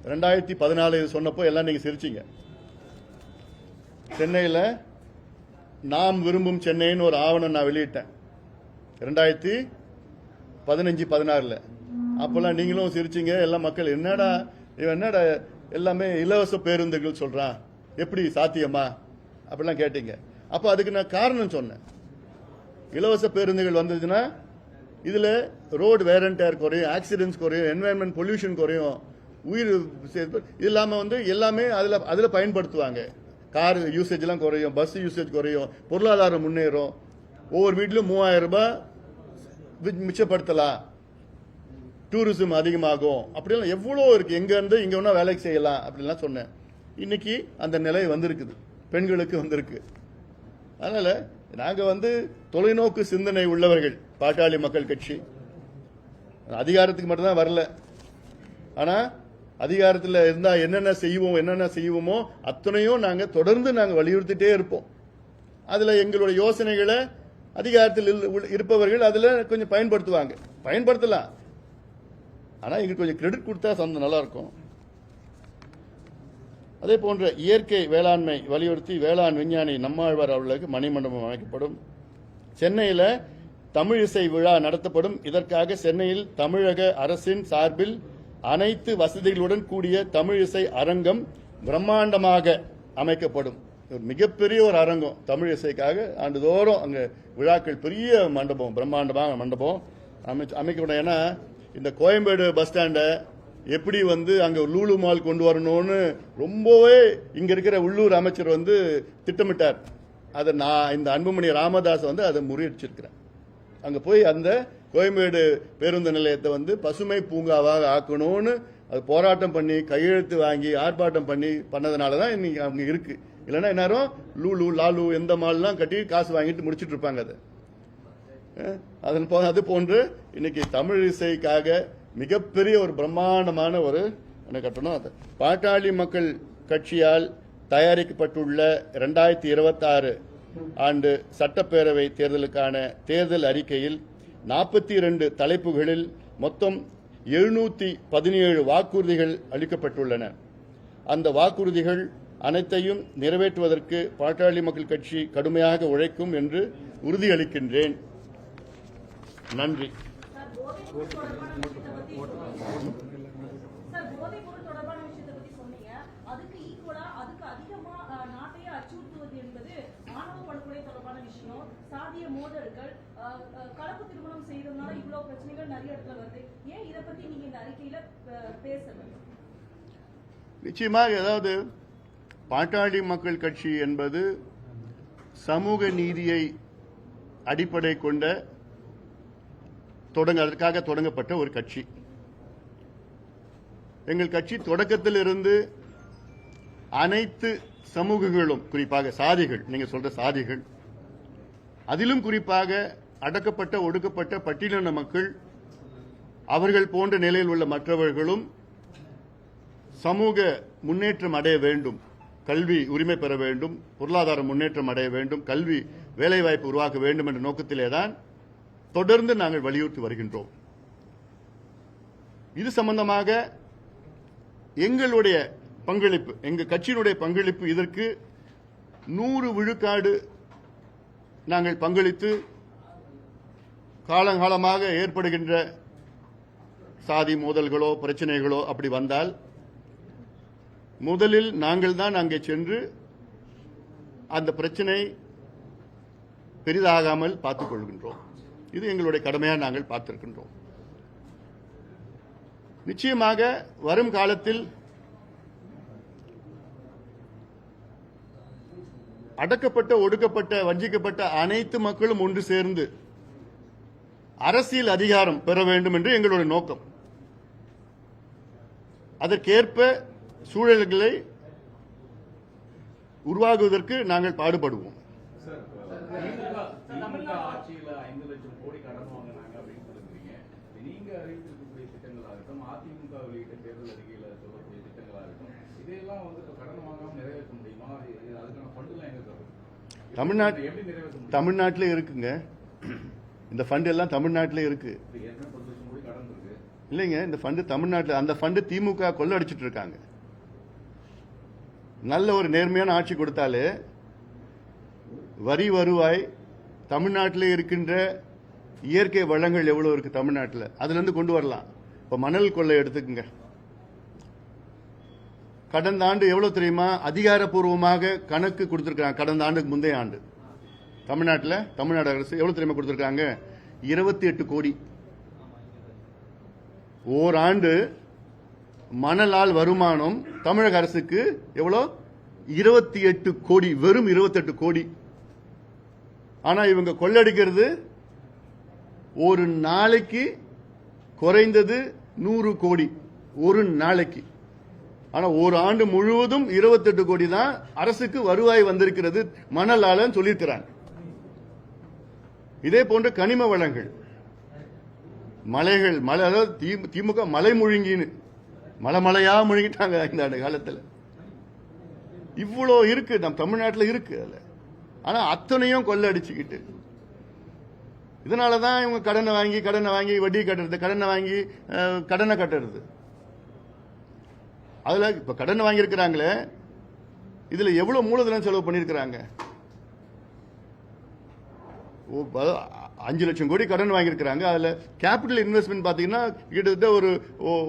Speaker 1: 2014 சொன்னப்போ எல்லாம் நீங்க சிரிச்சீங்க. சென்னையில் நாம் விரும்பும் சென்னைன்னு ஒரு ஆவணம் நான் வெளியிட்டேன். 2015-16 அப்பெல்லாம் நீங்களும் சிரிச்சீங்க. எல்லாம் மக்கள் என்னடா இவன் என்னடா எல்லாமே இலவச பேருந்துகள் சொல்றான், எப்படி சாத்தியமா அப்படிலாம் கேட்டீங்க. அப்ப அதுக்கு நான் காரணம் சொன்னேன். இலவச பேருந்துகள் வந்ததுன்னா இதுல ரோடு வேர் அண்ட் டயர் குறையும், ஆக்சிடென்ட்ஸ் குறையும், என்வாயன்மெண்ட் பொல்யூஷன் குறையும், உயிர் இது இல்லாம எல்லாமே அதுல பயன்படுத்துவாங்க. கார் யூசேஜ் எல்லாம் குறையும், பஸ் யூசேஜ் குறையும், பொருளாதாரம் முன்னேறும், ஒவ்வொரு வீட்டிலும் 3000 ரூபாய் மிச்சப்படுத்தலாம், டூரிசம் அதிகமாகும், அப்படிலாம் எவ்வளோ இருக்கு. எங்க இருந்து இங்க வேணா வேலைக்கு செய்யலாம் அப்படின்லாம் சொன்னேன். இன்னைக்கு அந்த நிலை வந்திருக்குது, பெண்களுக்கு வந்திருக்கு. அதனால நாங்க தொலைநோக்கு சிந்தனை உள்ளவர்கள். பாட்டாளி மக்கள் கட்சி அதிகாரத்துக்கு மட்டும்தான் வரல, ஆனா அதிகாரத்தில் இருந்தா என்னென்ன செய்வோமோ அத்தனையும் நாங்க தொடர்ந்து வலியுறுத்திட்டே இருப்போம். அதுல எங்களுடைய யோசனைகளை அதிகாரத்தில் இருப்பவர்கள் அதுல கொஞ்சம் பயன்படுத்தலாம். ஆனா எங்களுக்கு கொஞ்சம் கிரெடிட் கொடுத்தா நல்லா இருக்கும். அதே போன்ற இயற்கை வேளாண்மை வலியுறுத்தி வேளாண் விஞ்ஞானி நம்மாழ்வார் அவர்களுக்கு மணிமண்டபம் அமைக்கப்படும். சென்னையில் தமிழ் இசை விழா நடத்தப்படும். இதற்காக சென்னையில் தமிழக அரசின் சார்பில் அனைத்து வசதிகளுடன் கூடிய தமிழ் இசை அரங்கம் பிரம்மாண்டமாக அமைக்கப்படும். மிகப்பெரிய ஒரு அரங்கம் தமிழ் இசைக்காக ஆண்டுதோறும் அங்க விழாக்கள், பெரிய மண்டபம், பிரம்மாண்டமான மண்டபம் அமைக்கப்படும். ஏன்னா இந்த கோயம்பேடு பஸ் ஸ்டாண்டை எப்படி அங்க லூலு மால் கொண்டு வரணும்னு ரொம்பவே இங்க இருக்கிற உள்ளூர் அமைச்சர் திட்டமிட்டார். அதை நான் இந்த அன்புமணி ராமதாஸ் அதை முறியடிச்சிருக்கிறேன். அங்க போய் அந்த கோயம்பேடு பேருந்து நிலையத்தை பசுமை பூங்காவாக ஆக்கணும்னு அது போராட்டம் பண்ணி கையெழுத்து வாங்கி ஆர்ப்பாட்டம் பண்ணதுனாலதான் இன்னைக்கு அவங்க இருக்கு. இல்லைன்னா எல்லாரும் லூலு லாலு எந்த மால்லாம் கட்டி காசு வாங்கிட்டு முடிச்சிட்டு இருப்பாங்க. அது போன்று இன்னைக்கு தமிழ் இசைக்காக மிகப்பெரிய ஒரு பிரம்மாண்டமான ஒரு கட்டணம். அது பாட்டாளி மக்கள் கட்சியால் தயாரிக்கப்பட்டுள்ள 2026 ஆண்டு சட்டப்பேரவை தேர்தலுக்கான தேர்தல் அறிக்கையில் 42 தலைப்புகளில் மொத்தம் 717 வாக்குறுதிகள் அளிக்கப்பட்டுள்ளன. அந்த வாக்குறுதிகள் அனைத்தையும் நிறைவேற்றுவதற்கு பாட்டாளி மக்கள் கட்சி கடுமையாக உழைக்கும் என்று உறுதியளிக்கின்றேன். நன்றி.
Speaker 4: கலப்பு திருமணம் செய்ததுனால இவ்வளவு பிரச்சனைகள் நிறைய இடத்துல வருது. ஏன் இத பத்தி நீங்க இந்த அறிக்கையில பேசல?
Speaker 1: நிச்சயமாக, அதாவது பாட்டாளி மக்கள் கட்சி என்பது சமூக நீதியை அடிப்படை கொண்ட அதற்காக தொடங்கப்பட்ட ஒரு கட்சி. எங்கள் கட்சி தொடக்கத்தில் இருந்து அனைத்து சமூகங்களும், குறிப்பாக சாதிகள், நீங்க சொல்ற சாதிகள், அதிலும் குறிப்பாக அடக்கப்பட்ட ஒடுக்கப்பட்ட பட்டியலின மக்கள், அவர்கள் போன்ற நிலையில் உள்ள மற்றவர்களும் சமூக முன்னேற்றம் அடைய வேண்டும், கல்வி உரிமை பெற வேண்டும், பொருளாதார முன்னேற்றம் அடைய வேண்டும், கல்வி வேலைவாய்ப்பு உருவாக்க வேண்டும் என்ற நோக்கத்திலேதான் தொடர்ந்து நாங்கள் வலியுறுத்தி வருகின்றோம். இது சம்பந்தமாக எங்களுடைய பங்களிப்பு, எங்க கட்சியினுடைய பங்களிப்பு, இதற்கு 100 விழுக்காடு நாங்கள் பங்களித்து காலங்காலமாக ஏற்படுகின்ற சாதி மோதல்களோ பிரச்சனைகளோ அப்படி வந்தால் முதலில் நாங்கள் தான் அங்கே சென்று அந்த பிரச்சனை பெரிதாகாமல் பார்த்துக் கொள்கின்றோம். இது எங்களுடைய கடமையாக நாங்கள் பார்த்திருக்கின்றோம். நிச்சயமாக வரும் காலத்தில் அடக்கப்பட்ட ஒடுக்கப்பட்ட வஞ்சிக்கப்பட்ட அனைத்து மக்களும் ஒன்று சேர்ந்து அரசியல் அதிகாரம் பெற வேண்டும் என்று எங்களுடைய நோக்கம். அதற்கேற்ப சூழல்களை உருவாகுவதற்கு நாங்கள் பாடுபடுவோம்.
Speaker 5: ஆட்சியில் 5 லட்சம் கோடி கடன் வாங்கினாங்க அப்படின்னு சொல்லுறீங்க. நீங்க அறிவித்திருக்கக்கூடிய திட்டங்களாகட்டும், அதிமுக வெளியிட்ட தேர்தல் அறிக்கையில சொல்லக்கூடிய திட்டங்களாகட்டும், இதையெல்லாம் கடன் வாங்காம நிறைவேற்ற முடியுமா? அதுக்கான ஃபண்டுலாம் எங்க தரும்?
Speaker 1: தமிழ்நாட்டிலே இருக்குங்க. இந்த ஃபண்ட் எல்லாம் தமிழ்நாட்டிலே இருக்கு.
Speaker 5: ஏற்கனவே 10 லட்சம் கோடி கடன் இருக்கு.
Speaker 1: இல்லைங்க, இந்த ஃபண்டு தமிழ்நாட்டில், அந்த ஃபண்டு திமுக கொள்ளடிச்சிட்டு இருக்காங்க. நல்ல ஒரு நேர்மையான ஆட்சி கொடுத்தாலே வரி வருவாய் தமிழ்நாட்டில் இருக்கின்ற இயற்கை வளங்கள் எவ்வளவு இருக்கு தமிழ்நாட்டில், அதுல இருந்து கொண்டு வரலாம். இப்ப மணல் கொள்ளை எடுத்துக்கங்க. கடந்த ஆண்டு எவ்வளவு தெரியுமா அதிகாரப்பூர்வமாக கணக்கு கொடுத்திருக்காங்க. கடந்த ஆண்டுக்கு முந்தைய ஆண்டு தமிழ்நாடு அரசு எவ்வளவு தெரியுமா கொடுத்திருக்காங்க? 28 கோடி. ஓராண்டு மணலால் வருமானம் தமிழக அரசுக்கு எவ்வளவு? 28 கோடி. வெறும் 28 கோடி. ஆனா இவங்க கொள்ளடிக்கிறது ஒரு நாளைக்கு குறைந்தது 100 கோடி ஒரு நாளைக்கு. ஆனா ஒரு ஆண்டு முழுவதும் 28 கோடி தான் அரசுக்கு வருவாய் வந்திருக்கிறது மணலால சொல்லியிருக்கிறாங்க. இதே போன்ற கனிம வளங்கள், மலைகள், அதாவது திமுக மலை முழுங்கின்னு மலையா முழுங்கிட்டாங்க இந்த ஆண்டு காலத்தில். இவ்வளோ இருக்கு நம் தமிழ்நாட்டில் இருக்கு. அதுல ஆனா அத்தனையும் கொள்ளடிச்சுக்கிட்டு, இதனாலதான் இவங்க கடனை வாங்கி வட்டி கட்டுறது, கடனை கட்டுறது. அதுல இப்ப கடன் வாங்கி இருக்கிறாங்களே, இதுல எவ்வளவு மூலதனம் செலவு பண்ணிருக்கிறாங்க? 5 லட்சம் கோடி கடன் வாங்கியிருக்கிறாங்க. அதுல கேபிட்டல் இன்வெஸ்ட்மெண்ட் பாத்தீங்கன்னா கிட்டத்தட்ட ஒரு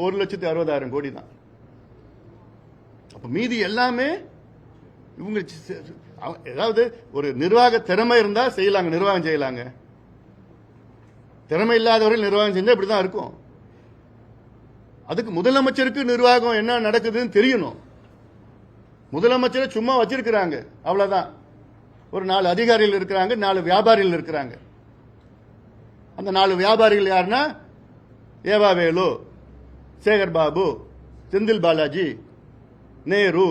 Speaker 1: 1,60,000 கோடி தான். அப்ப மீதி எல்லாமே இவங்க ஏதாவது ஒரு நிர்வாக திறமை இருந்தா செய்யலாங்க, நிர்வாகம் செய்யலாங்க. திறமை இல்லாதவர்கள் நிர்வாகம் செஞ்சா இப்படிதான் இருக்கும். அதுக்கு முதலமைச்சருக்கு நிர்வாகம் என்ன நடக்குதுன்னு தெரியணும். முதலமைச்சரை சும்மா வச்சிருக்கிறாங்க, அவ்வளவுதான். ஒரு 4 அதிகாரிகள் இருக்கிறாங்க, 4 வியாபாரிகள் இருக்கிறாங்க. அந்த 4 வியாபாரிகள் யாருன்னா ஏவா வேலு, சேகர் பாபு, செந்தில் பாலாஜி, நேரு,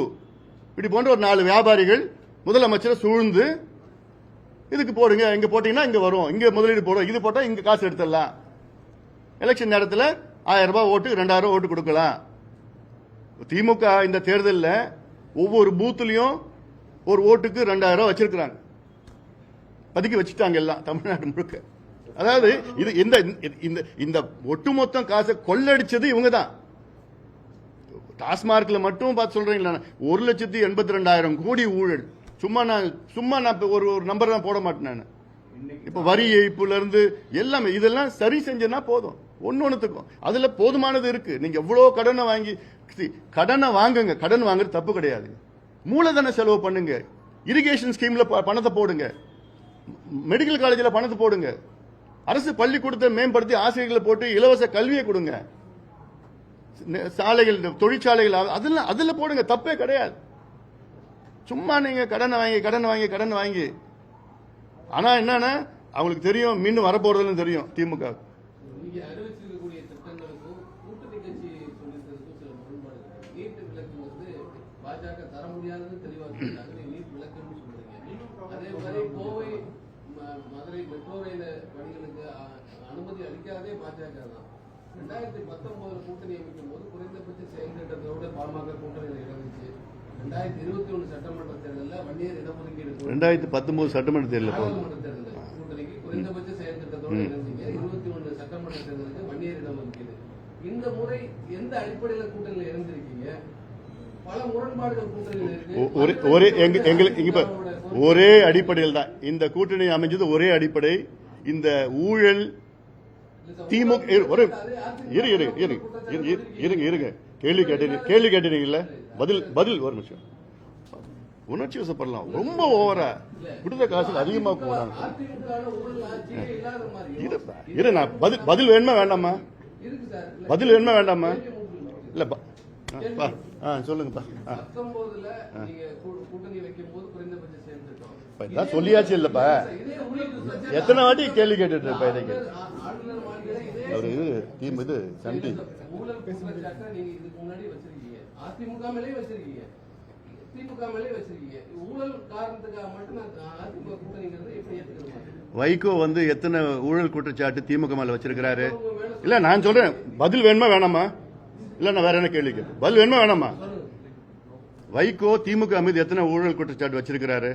Speaker 1: இப்படி போன்ற ஒரு 4 வியாபாரிகள் முதலமைச்சரை சூழ்ந்து இதுக்கு போடுங்க, இங்க போட்டீங்கன்னா இங்க வரும், இங்க முதலீடு போடும், இது போட்டா இங்க காசு எடுத்துடலாம், எலெக்ஷன் நேரத்தில் 1000 ரூபாய் ஓட்டு 2000 ஓட்டு கொடுக்கலாம். திமுக இந்த தேர்தலில் ஒவ்வொரு பூத்துலயும் ஒரு ஓட்டுக்கு 2000 வச்சிருக்கிறாங்க, பதுக்கி வச்சுட்டாங்க எல்லாம் தமிழ்நாடு முழுக்க. அதாவது இது இந்த ஒட்டுமொத்த காசை கொள்ளடிச்சது இவங்க தான். டாஸ்மார்க்ல மட்டும் பார்த்து சொல்றீங்களா, 1,82,000 கோடி ஊழல். சும்மா நான் ஒரு நம்பர் தான் போட மாட்டேன் நான். இப்ப வரி ஏய்ப்புல இருந்து எல்லாமே இதெல்லாம் சரி செஞ்சனா போதும். ஒன்னொன்னுக்கும் அதுல போதுமானது இருக்கு. நீங்க எவ்வளவு கடனை வாங்குங்க, கடன் வாங்குறது தப்பு கிடையாது. மூலதன செலவு பண்ணுங்க, இரிகேஷன் ஸ்கீம்ல பணத்தை போடுங்க, மெடிக்கல் காலேஜில் பணத்தை போடுங்க, அரசு பள்ளிக்கூடத்தை மேம்படுத்தி ஆசிரியர்களை போட்டு இலவச கல்வியை கொடுங்க, சாலைகள், தொழிற்சாலைகள் அதுல போடுங்க, தப்பே கிடையாது. சும்மா நீங்க கடன் வாங்கி ஆனா என்னன்னா அவங்களுக்கு தெரியும் மீண்டும் வரப்போறதுன்னு தெரியும். திமுக
Speaker 6: நீங்க அறிவிச்சிருக்கக்கூடிய திட்டங்களுக்கும் கூட்டணி கட்சி சொல்லிருக்கிறதுக்கும் சில முரண்பாடு. நீட் விலக்கு வந்து பாஜக தர முடியாதுன்னு தெளிவா சொல்லிட்டாங்க, நீட் விலக்குன்னு சொல்றீங்க. அதே மாதிரி கோவை மதுரை மெட்ரோ ரயில் பணிகளுக்கு அனுமதி அளிக்காதே பாஜக தான். 2019 கூட்டணி அமைக்கும் போது குறைந்தபட்ச செயல் திட்டத்தோட பாமக கூட்டணியில் இறங்குச்சு. 2021 சட்டமன்ற தேர்தலில் வன்னியர் இடஒதுக்கீடு
Speaker 1: 2019 சட்டமன்ற தேர்தல்
Speaker 6: கூட்டணிக்கு குறைந்தபட்ச செயல் திட்டத்தோடு இறங்குங்க. 21 சட்டமன்ற தேர்தலுக்கு வன்னியர் இடஒதுக்கீடு. இந்த முறை எந்த அடிப்படையில் கூட்டணியில் இறந்திருக்கீங்க? பல முரண்பாடுகள் கூட்டணியில் இருக்கு.
Speaker 1: ஒரே அடிப்படையில் தான் இந்த கூட்டணி அமைஞ்சது. ஒரே அடிப்படை, இந்த ஊழல் திமுக. இருங்க கேள்வி கேட்டீங்கல்ல, பதில் ஒரு நிமிஷம். உணர்ச்சி வசப்படலாம், ரொம்ப ஓவரா கொடுத்த காசுக்கு அதிகமா போறாங்க. இரு, நான் பதில் வேணுமா வேண்டாமா? பதில் வேணுமா வேண்டாமா? இல்ல சொல்லுங்கப்பா. சொல்லியாச்சு இல்லப்பா, எத்தனை வாட்டி கேள்வி கேட்டுட்டு இருப்ப இதை அவரு இது சண்டி.
Speaker 6: அதிமுக மேலே வச்சிருக்கீங்க, திமுக மேலே வச்சிருக்கீங்க. ஊழல் காரணத்துக்காக மட்டும் அதிமுக கூட்டணிங்கிறது எப்படி ஏற்றுக்கிறது?
Speaker 1: வைகோ வந்து எத்தனை ஊழல் குற்றச்சாட்டு திமுக மேல வச்சிருக்கிறாரு? இல்ல நான் சொல்றேன், பதில் வேணுமா வேணாமா? இல்ல நான் வேற என்ன கேள்வி கேட்டேன், பதில் வேணுமா வேணாமா? வைகோ திமுக மீது எத்தனை ஊழல் குற்றச்சாட்டு வச்சிருக்கிறாரு?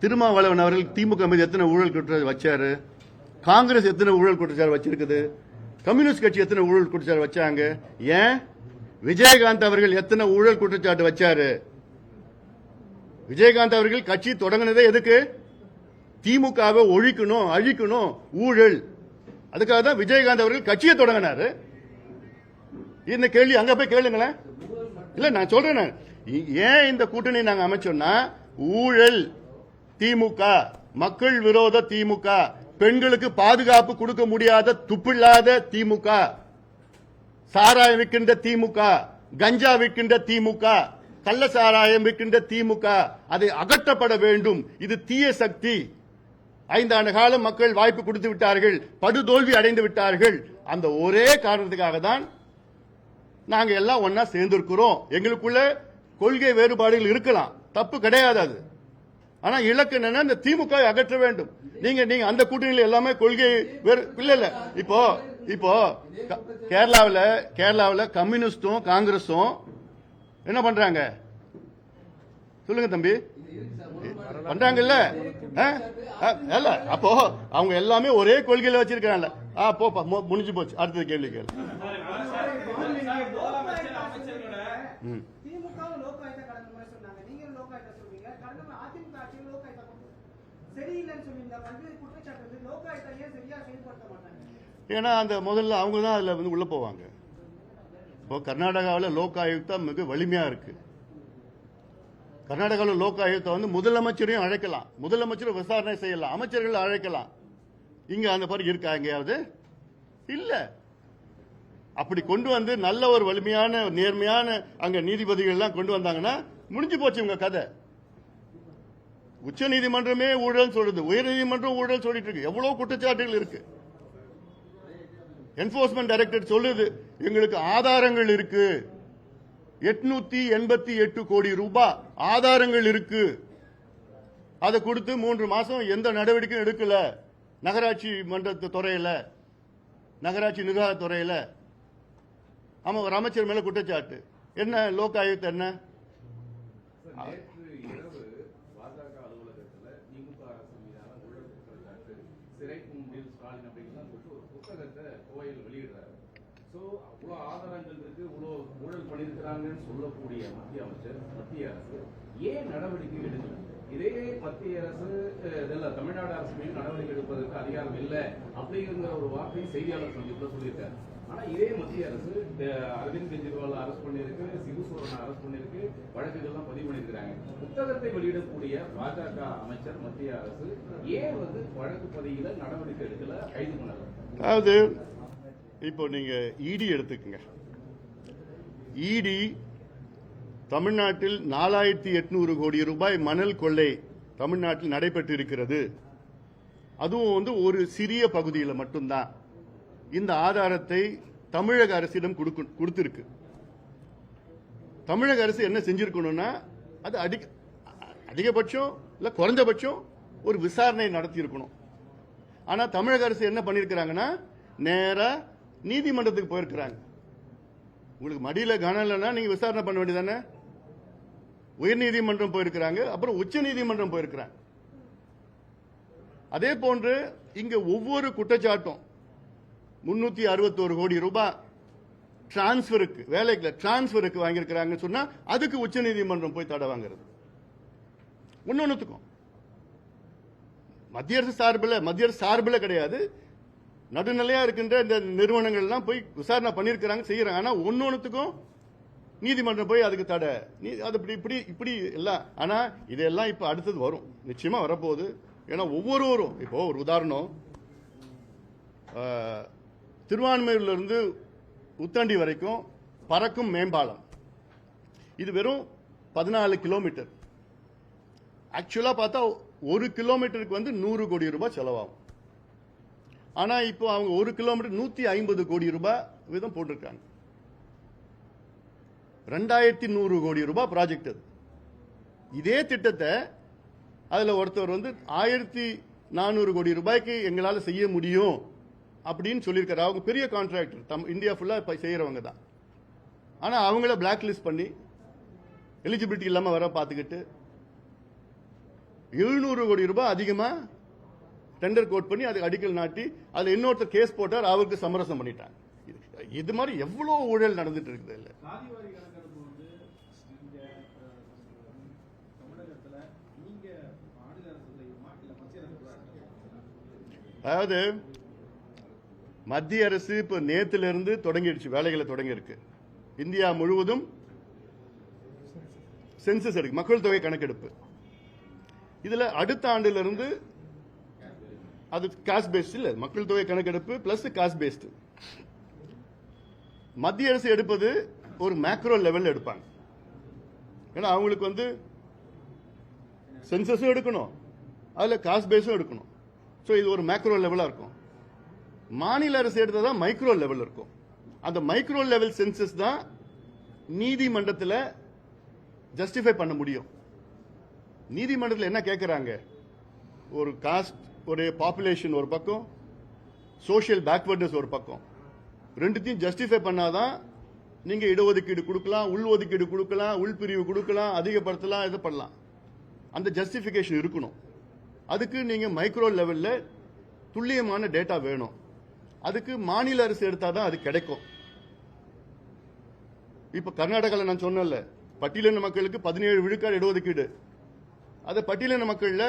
Speaker 1: திருமாவளவன் அவர்கள் திமுக மீது எத்தனை ஊழல் குற்றச்சாட்டு வச்சாரு? காங்கிரஸ் எத்தனை ஊழல் குற்றச்சாட்டு வச்சிருக்குது? கம்யூனிஸ்ட் கட்சி எத்தனை ஊழல் குற்றச்சாட்டு வச்சாங்க? ஏன் விஜயகாந்த் அவர்கள் எத்தனை ஊழல் குற்றச்சாட்டு வச்சாரு? விஜயகாந்த் அவர்கள் கட்சி தொடங்கினதே எதுக்கு? திமுகவை ஒழிக்கணும், அழிக்கணும், ஊழல் அதுக்காக தான் விஜயகாந்த் அவர்கள் கட்சியை தொடங்கினாரு. இந்த கேள்வி அங்க போய் கேளுங்களேன். இல்ல நான் சொல்றேன், ஏன் இந்த கூட்டணி நாங்க அமைச்சோம்னா, ஊழல் திமுக, மக்கள் விரோத திமுக, பெண்களுக்கு பாதுகாப்பு கொடுக்க முடியாத துப்பில்லாத திமுக, சாராயம் விற்கின்ற திமுக, கஞ்சா விற்கின்ற திமுக, கள்ள சாராயம் விற்கின்ற திமுக, அதை அகற்றப்பட வேண்டும். இது தீய சக்தி. 5 ஆண்டு காலம் மக்கள் வாய்ப்பு கொடுத்து விட்டார்கள், படுதோல்வி அடைந்து விட்டார்கள். அந்த ஒரே காரணத்துக்காக தான் நாங்க எல்லாம் ஒன்னா சேர்ந்திருக்கிறோம். எங்களுக்குள்ள கொள்கை வேறுபாடுகள் இருக்கலாம், தப்பு கிடையாது அது. ஆனா இலக்கு என்னன்னா இந்த திமுக அகற்ற வேண்டும். நீங்க அந்த கூட்டணியில் எல்லாமே கொள்கை இல்ல. இப்போ கேரளாவில் கம்யூனிஸ்டும் காங்கிரஸும் என்ன பண்றாங்க சொல்லுங்க தம்பி, பண்றாங்கல்ல? அப்போ அவங்க எல்லாமே ஒரே கொள்கையில வச்சிருக்காங்கல்ல. போப்பா முடிஞ்சு போச்சு. அடுத்தது கேள்வி கேளு. ஏன்னா அந்த முதல்ல அவங்க தான் அதுல வந்து உள்ள போவாங்க. இப்போ கர்நாடகாவில் லோக் ஆயுக்தா மிக வலிமையா இருக்கு. கர்நாடகாவில் லோக் ஆயுக்தா வந்து முதலமைச்சரையும் அழைக்கலாம், முதலமைச்சரும் விசாரணை செய்யலாம், அமைச்சர்கள் அழைக்கலாம். இங்க அந்த மாதிரி இருக்கா எங்கேயாவது? இல்ல. அப்படி கொண்டு வந்து நல்ல ஒரு வலிமையான நேர்மையான அங்க நீதிபதிகள் எல்லாம் கொண்டு வந்தாங்கன்னா முடிஞ்சு போச்சு உங்க கதை. உச்ச நீதிமன்றமே ஊழல் சொல்லுது, உயர் நீதிமன்றம் ஊழல் சொல்லிட்டு இருக்கு. எவ்வளவு குற்றச்சாட்டுகள் இருக்கு. என்போர்ஸ்மெண்ட் டைரக்டரேட் சொல்லுது எங்களுக்கு ஆதாரங்கள் இருக்கு, 888 கோடி ரூபாய் ஆதாரங்கள் இருக்கு. அதை கொடுத்து 3 மாசம் எந்த நடவடிக்கையும் எடுக்கல. நகராட்சி மன்ற துறையில, நகராட்சி நிர்வாக துறையில ஆமா ஒரு அமைச்சர் மேல குற்றச்சாட்டு. என்ன லோக் ஆயுக்தா என்ன?
Speaker 5: நேற்று இரவு பாஜக அலுவலகத்தில் திமுக அரசு மீதான ஊழல் குற்றச்சாட்டு, சிறை கூண்டில் ஸ்டாலின் அப்படின்லாம் சொல்லிட்டு ஒரு புத்தகத்தை கோயில் வெளியிடுறாரு. ஸோ அவ்வளோ ஆதாரங்கள் இருக்கு, இவ்வளோ ஊழல் பண்ணியிருக்கிறாங்கன்னு சொல்லக்கூடிய மத்திய அமைச்சர், மத்திய அரசு ஏன் நடவடிக்கை எடுக்கல? இதே மத்திய அரசு இதெல்லாம் தமிழ்நாடு அரசு மீது நடவடிக்கை எடுப்பதற்கு அதிகாரம் இல்லை அப்படிங்கிற ஒரு வார்த்தையை செய்தியாளர் சந்திப்புல சொல்லியிருக்காரு. ஆனா இதே மத்திய அரசு அரவிந்த் கெஜ்ரிவால் அரசு பண்ணிருக்கு, சிபு சோரனை அரசு பண்ணிருக்கு, வழக்குகள்லாம் பதிவு பண்ணிருக்கிறாங்க. புத்தகத்தை வெளியிடக்கூடிய பாஜக அமைச்சர் மத்திய அரசு ஏன் வந்து வழக்கு பதிவுல நடவடிக்கை எடுக்கல, கைது பண்ணல?
Speaker 1: அதாவது இப்போ நீங்க இடி எடுத்துக்கங்க. இடி தமிழ்நாட்டில் 4800 கோடி ரூபாய் மணல் கொள்ளை தமிழ்நாட்டில் நடைபெற்று இருக்கிறது. அதுவும் வந்து ஒரு சிறிய பகுதியில் மட்டும்தான். இந்த ஆதாரத்தை தமிழக அரசிடம் கொடுத்திருக்கு. தமிழக அரசு என்ன செஞ்சிருக்கணும்னா, அது அதிகபட்சம் இல்ல குறைஞ்சபட்சம் ஒரு விசாரணை நடத்தி இருக்கணும். ஆனா தமிழக அரசு என்ன பண்ணிருக்கிறாங்கன்னா, நேரா நீதிமன்றத்துக்கு போயிருக்கிறாங்க. உங்களுக்கு மடியில கனம் இல்லைன்னா நீங்க விசாரணை பண்ண வேண்டியதானே? உயர்நீதிமன்றம் போயிருக்கிறாங்க, அப்புறம் உச்ச நீதிமன்றம் போயிருக்கிறாங்க. அதே போன்று இங்க ஒவ்வொரு குற்றச்சாட்டும் 361 கோடி ரூபாய் டிரான்ஸ்பருக்கு, வேலைக்கு டிரான்ஸ்பருக்கு வாங்கியிருக்கிறாங்க சொன்னா அதுக்கு உச்ச நீதிமன்றம் போய் தடை வாங்குறது. ஒன்னொன்னுக்கும் மத்திய அரசு சார்பில் கிடையாது, நடுநிலையா இருக்கின்ற இந்த நிறுவனங்கள் எல்லாம் போய் விசாரணை பண்ணிருக்கிறாங்க, செய்யறாங்க. ஆனா ஒன்னொன்னுக்கும் நீதிமன்றம் போய் அதுக்கு தடை, அது இப்படி எல்லாம். ஆனா இதெல்லாம் இப்ப அடுத்தது வரும், நிச்சயமா வரப்போகுது. ஏன்னா ஒவ்வொருவரும் இப்போ ஒரு உதாரணம், திருவான்மையூர்ல இருந்து உத்தண்டி வரைக்கும் பறக்கும் மேம்பாலம், இது வெறும் 14 கிலோமீட்டர். ஆக்சுவலா பார்த்தா 1 கிலோமீட்டருக்கு வந்து 100 கோடி ரூபாய் செலவாகும். ஆனா இப்போ அவங்க 1 கிலோமீட்டர் 150 கோடி ரூபாய் வீதம் போட்டிருக்காங்க. 2100 கோடி ரூபாய் ப்ராஜெக்ட் அது. இதே திட்டத்தை அதுல ஒருத்தர் வந்து 1400 கோடி ரூபாய்க்கு எங்களால செய்ய முடியும் அப்படின்னு சொல்லியிருக்காரு. அவங்க பெரிய கான்ட்ராக்டர், இந்தியா ஃபுல்லா செய்யறவங்க தான். ஆனா அவங்கள பிளாக் லிஸ்ட் பண்ணி எலிஜிபிலிட்டி இல்லாம வர பார்த்துக்கிட்டு 700 கோடி ரூபாய் அதிகமா டெண்டர் கோட் பண்ணி அதுக்கு அடிக்கல் நாட்டி அதுல இன்னொருத்தர் கேஸ் போட்டார், அவருக்கு சமரசம் பண்ணிட்டாங்க. இது மாதிரி எவ்வளவு ஊழல் நடந்துட்டு இருக்குது. இல்ல அதாவது மத்திய அரசு இப்ப நேத்துல இருந்து தொடங்கிடுச்சு, வேலைகளை தொடங்கி இருக்கு. இந்தியா முழுவதும் சென்சஸ் எடுக்கு, மக்கள் தொகை கணக்கெடுப்பு. இதுல அடுத்த ஆண்டுல இருந்து அது காஸ்ட் பேஸ்ட் இல்ல, மக்கள் தொகை கணக்கெடுப்பு பிளஸ் காஸ்ட் பேஸ்ட். மத்திய அரசு எடுப்பது ஒரு மேக்ரோ லெவல் எடுப்பாங்க. ஏன்னா அவங்களுக்கு வந்து சென்சஸும் எடுக்கணும், அதுல காஸ்ட் பேஸும் எடுக்கணும். ஸோ இது ஒரு மேக்ரோ லெவலா இருக்கும். மாநில அரசு எடுத்ததா மைக்ரோ லெவல் இருக்கும். அந்த மைக்ரோ லெவல் சென்சஸ் தான் நீதிமன்றத்தில் ஜஸ்டிஃபை பண்ண முடியும். நீதிமன்றத்தில் என்ன கேட்கறாங்க? ஒரு காஸ்ட், ஒரு பாப்புலேஷன் ஒரு பக்கம், சோஷியல் பேக்வர்ட்னஸ் ஒரு பக்கம். ரெண்டுத்தையும் ஜஸ்டிஃபை பண்ணாதான் நீங்க இடஒதுக்கீடு கொடுக்கலாம், உள் ஒதுக்கீடு கொடுக்கலாம், உள்பிரிவு கொடுக்கலாம், அதிகப்படுத்தலாம், இது பண்ணலாம். அந்த ஜஸ்டிபிகேஷன் இருக்கணும். அதுக்கு நீங்க மைக்ரோ லெவல்ல துல்லியமான டேட்டா வேணும். அதுக்கு மாநில அரசு எடுத்தாதான் அது கிடைக்கும். இப்ப கர்நாடகாவில் நான் சொன்னேன்ல, பட்டியலின மக்களுக்கு 17 விழுக்காடு இடஒதுக்கீடு. அது பட்டியலின மக்கள்ல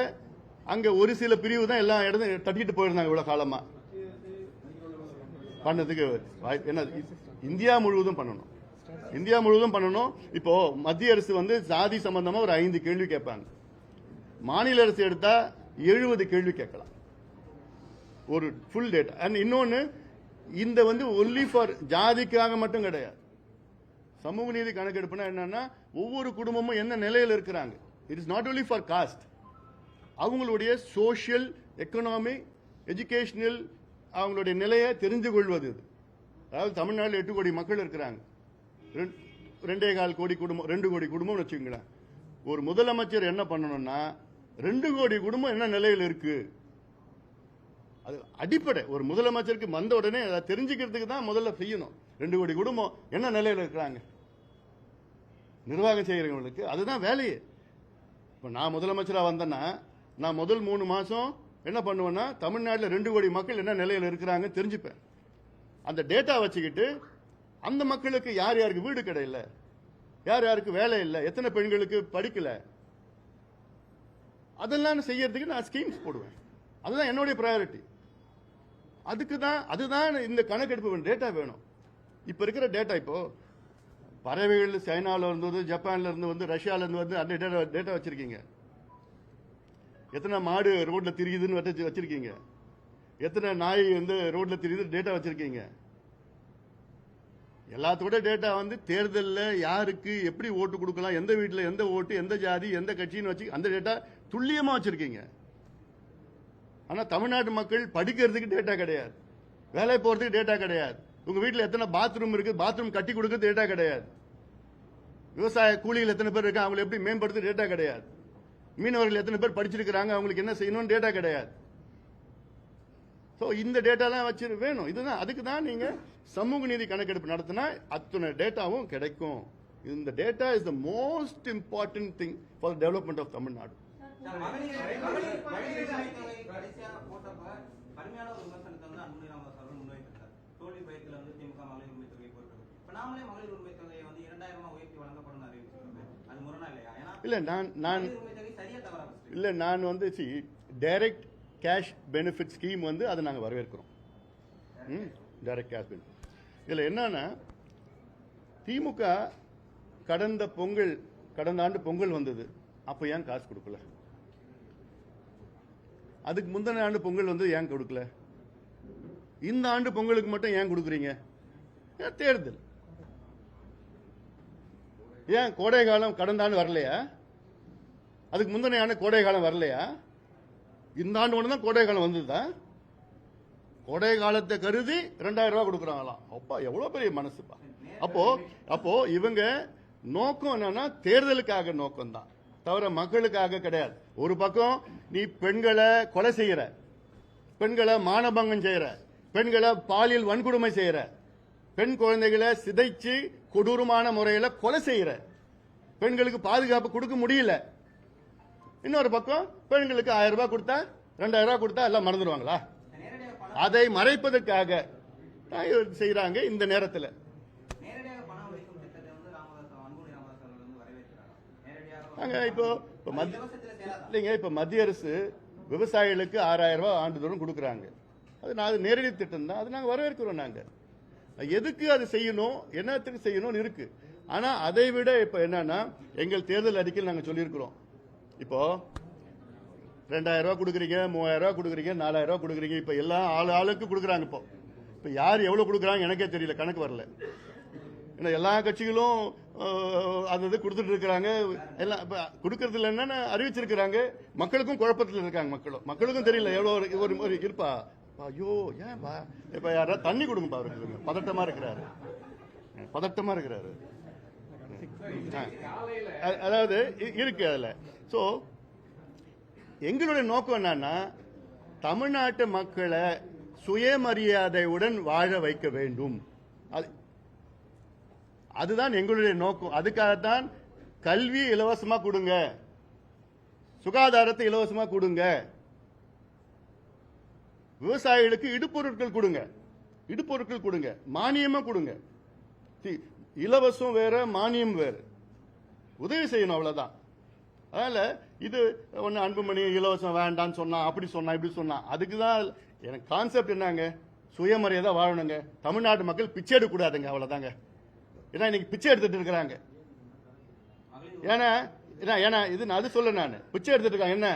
Speaker 1: அங்க ஒரு சில பிரிவு தான் எல்லா இடத்தையும் தட்டிட்டு போயிருந்தாங்க இவ்வளவு காலமா. பண்ணதுக்கு என்ன இந்தியா முழுவதும் பண்ணணும், இந்தியா முழுவதும் பண்ணணும். இப்போ மத்திய அரசு வந்து சாதி சம்பந்தமா ஒரு 5 கேள்வி கேட்பாங்க. மாநில அரசு எடுத்தா 70 கேள்வி கேட்கலாம், ஒரு ஃபுல் டேட்டா. அண்ட் இன்னொன்னு, இந்த வந்து ஒன்லி ஃபார் ஜாதிக்காக மட்டும் கிடையாது. சமூக நீதி கணக்கெடுப்புனா என்னன்னா, ஒவ்வொரு குடும்பமும் என்ன நிலையில் இருக்கிறாங்க. It is not only for cost, அவங்களுடைய சோஷியல், எக்கனாமிக், எஜுகேஷனல் அவங்களுடைய நிலையை தெரிந்து கொள்வது. அதாவது தமிழ்நாட்டில் 8 கோடி மக்கள் இருக்கிறாங்க, 2.25 கோடி குடும்பம், 2 கோடி குடும்பம் வச்சுக்கோங்களேன். ஒரு முதலமைச்சர் என்ன பண்ணணும்னா 2 கோடி குடும்பம் என்ன நிலையில் இருக்கு, அது அடிப்படை. ஒரு முதலமைச்சருக்கு வந்த உடனே அதை தெரிஞ்சுக்கிறதுக்கு தான் முதல்ல செய்யணும். 2 கோடி குடும்பம் என்ன நிலையில் இருக்கிறாங்க, நிர்வாகம் செய்யறவங்களுக்கு அதுதான் வேலையே. இப்போ நான் முதலமைச்சராக வந்தேன்னா நான் முதல் 3 மாசம் என்ன பண்ணுவேன்னா, தமிழ்நாட்டில் 2 கோடி மக்கள் என்ன நிலையில் இருக்கிறாங்க தெரிஞ்சுப்பேன். அந்த டேட்டா வச்சுக்கிட்டு அந்த மக்களுக்கு யார் யாருக்கு வீடு கிடையில, யார் யாருக்கு வேலை இல்லை, எத்தனை பெண்களுக்கு படிக்கல, அதெல்லாம் செய்யறதுக்கு நான் ஸ்கீம்ஸ் போடுவேன். அதுதான் என்னுடைய ப்ரையாரிட்டி. அதுதான் இந்த கணக்கெடுப்பு டேட்டா வேணும். இப்ப இருக்கிற டேட்டா, இப்போ பறவைகள் சைனால இருந்து, ஜப்பான்ல இருந்து வந்து, ரஷ்யால இருந்து வந்து அந்த டேட்டா வச்சிருக்கீங்க. எத்தனை மாடு ரோட்ல திரியுதுன்னு வச்சிருக்கீங்க, எத்தனை நாய் வந்து ரோட்ல திரியுது டேட்டா வச்சிருக்கீங்க. எல்லாத்தோட டேட்டா வந்து தேர்தலில் யாருக்கு எப்படி ஓட்டு கொடுக்கலாம், எந்த வீட்டில் எந்த ஓட்டு, எந்த ஜாதி, எந்த கட்சின்னு வச்சு அந்த டேட்டா துல்லியமா வச்சிருக்கீங்க. ஆனா தமிழ்நாட்டு மக்கள் படிக்கிறதுக்கு டேட்டா கிடையாது, வேலை போறதுக்கு டேட்டா கிடையாது, உங்க வீட்டில் எத்தனை பாத்ரூம் இருக்கு, பாத்ரூம் கட்டி கொடுக்க டேட்டா கிடையாது, விவசாய கூலிகள் எத்தனை பேர் இருக்காங்க அவங்களை எப்படி மேம்படுத்த டேட்டா கிடையாது, மீனவர்கள் எத்தனை பேர் படிச்சிருக்கிறாங்க அவங்களுக்கு என்ன செய்யணும்னு டேட்டா கிடையாது. இந்த டேட்டாலாம் வச்சு வேணும். இதுதான், அதுக்கு தான் நீங்க சமூக நீதி கணக்கெடுப்பு நடத்தினா அத்தனை டேட்டாவும் கிடைக்கும். இந்த data is the most important thing for the development of Tamil Nadu. இல்ல நான் வந்து டைரக்ட் கேஷ் பெனிஃபிட் ஸ்கீம் வந்து அதை நாங்கள் வரவேற்கிறோம். Direct cash benefit. இதில் என்னன்னா, திமுக கடந்த ஆண்டு பொங்கல் வந்தது, அப்போ ஏன் காசு கொடுக்கல? அதுக்கு முந்தின ஆண்டு பொங்கல் வந்து ஏன் கொடுக்கல? இந்த ஆண்டு பொங்கலுக்கு மட்டும் ஏன் கொடுக்குறீங்க? தேர்தல். ஏன் கோடை காலம் கடந்த ஆண்டு வரலையா? அதுக்கு முந்தின ஆண்டு கோடை காலம் வரலையா? இந்த ஆண்டு ஒன்று தான் கோடை காலம் வந்ததா? கோடை காலத்தை கருதி 2000 ரூபாய் கொடுக்குறாங்களாம். அப்பா எவ்வளவு பெரிய மனசுப்பா. அப்போ இவங்க நோக்கம் என்னன்னா தேர்தலுக்காக நோக்கம் தான், தவிர மக்களுக்காக கிடையாது. ஒரு பக்கம் நீ பெண்களை கொலை செய்யற, பெண்களை மானபங்கம் செய்யற, பெண்களை பாலியல் வன்கொடுமை செய்யற, பெண் குழந்தைகளை சிதைச்சு கொடூரமான முறையில் கொலை செய்யற, பெண்களுக்கு பாதுகாப்பு கொடுக்க முடியல. இன்னொரு பக்கம் பெண்களுக்கு 1000 ரூபாய் கொடுத்தா 2000 ரூபாய் கொடுத்தா எல்லாம் மறந்துடுவாங்களா? அதை மறைப்பதற்காக செய்யறாங்க. இந்த நேரத்தில் இப்ப மத்திய அரசு விவசாயிகளுக்கு 6000 ரூபாய் ஆண்டுதோறும் கொடுக்கறாங்க. அது நேரடி திட்டம் தான். அது நாங்கள் வரவேற்கிறோம். நாங்கள் எதுக்கு அது செய்யணும், என்னத்துக்கு செய்யணும்னு இருக்கு. ஆனா அதை விட இப்ப என்னன்னா, எங்கள் தேர்தல் அறிக்கையில் நாங்கள் சொல்லியிருக்கிறோம். இப்போ 2000 ரூபாய் கொடுக்குறீங்க, 3000 ரூபாய் கொடுக்குறீங்க, 4000 ரூபாய் கொடுக்குறீங்க. இப்ப எல்லாம் ஆளுக்கு கொடுக்குறாங்க. இப்போ யார் எவ்வளவு கொடுக்குறாங்க எனக்கே தெரியல, கணக்கு வரல. ஏன்னா எல்லா கட்சிகளும் அது கொடுத்துட்டு இருக்கிறாங்க. எல்லாம் இப்ப கொடுக்கறது இல்லைன்னு அறிவிச்சிருக்கிறாங்க. மக்களுக்கும் குழப்பத்தில் இருக்காங்க. மக்களுக்கும் தெரியல எவ்வளவு ஒரு இருப்பா. ஐயோ ஏன்பா இப்ப யாராவது தண்ணி கொடுங்கப்பா அவருக்கு. பதட்டமா இருக்கிறாரு. அதாவது இருக்கு அதுல. சோ எங்களுடைய நோக்கம் என்னன்னா, தமிழ்நாட்டு மக்களை சுயமரியாதையுடன் வாழ வைக்க வேண்டும். அதுதான் எங்களுடைய நோக்கம். அதுக்காகத்தான் கல்வி இலவசமா கொடுங்க, சுகாதாரத்தை இலவசமா கொடுங்க, விவசாயிகளுக்கு இடுபொருட்கள் கொடுங்க, மானியமா கொடுங்க. இலவசம் வேற, மானியம் வேற. உதவி செய்யணும், அவ்வளவுதான். அதனால இது ஒன்னு அன்புமணி இலவசம் வேண்டான்னு சொன்னா, அப்படி சொன்னா, இப்படி சொன்னா, அதுக்குதான் எனக்கு கான்செப்ட் என்னங்க, சுயமரியாதை வாழணுங்க. தமிழ்நாட்டு மக்கள் பிச்சை எடுக்க கூடாதுங்க, அவ்வளவுதாங்க. ஏன்னா இன்னைக்கு பிச்சை எடுத்துட்டு இருக்கிறாங்க. ஏன்னா இது அது சொல்ல நான் பிச்சை எடுத்துட்டு இருக்காங்க. என்ன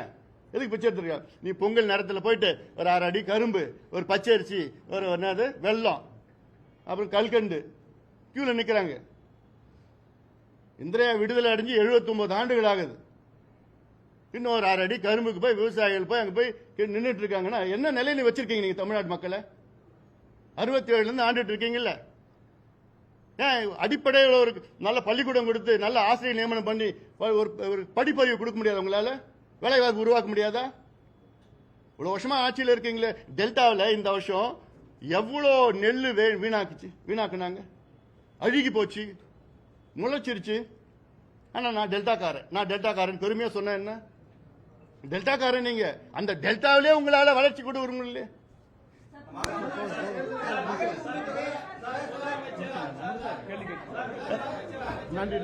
Speaker 1: எதுக்கு பிச்சை எடுத்துருக்காங்க? நீ பொங்கல் நேரத்தில் போயிட்டு ஒரு 6 அடி கரும்பு, ஒரு பச்சரிசி, ஒரு என்னது வெல்லம், அப்புறம் கல்கண்டு கியூல நிக்கிறாங்க. இந்தியா விடுதலை அடைஞ்சு 79 ஆண்டுகள் ஆகுது. இன்னும் ஒரு 6 அடி கரும்புக்கு போய் விவசாயிகள் போய் அங்க போய் நின்றுட்டு இருக்காங்கன்னா என்ன நிலையில வச்சிருக்கீங்க நீங்க தமிழ்நாட்டு மக்களை? 67 இருந்து ஆண்டுட்டு இருக்கீங்கல்ல. ஏன் அடிப்படையில் ஒரு நல்ல பள்ளிக்கூடம் கொடுத்து நல்ல ஆசிரியர் நியமனம் பண்ணி ஒரு படிப்பறிவு கொடுக்க முடியாது? உங்களால வேலைவாய்ப்பு உருவாக்க முடியாதா? இவ்வளவு வருஷமா ஆட்சியில் இருக்கீங்களே. டெல்டாவில் இந்த வருஷம் எவ்வளோ நெல் வீணாக்குனாங்க, அழுகி போச்சு, முளைச்சிருச்சு. ஆனா நான் டெல்டாக்காரன் பெருமையா சொன்ன என்ன? டெல்டாக்காரன் நீங்க. அந்த டெல்டாவிலே உங்களால வளர்ச்சி கொண்டு வர முடியல. நன்றி.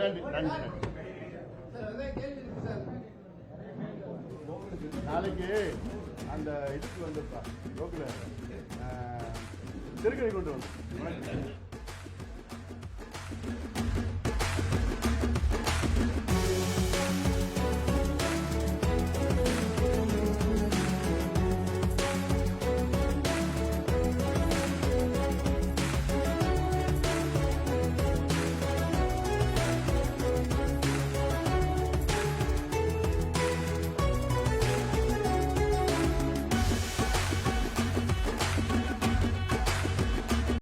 Speaker 1: நாளைக்கு அந்த இதுக்கு வந்துருப்பா ரோக்கில் திருக்கணி கொண்டு வந்து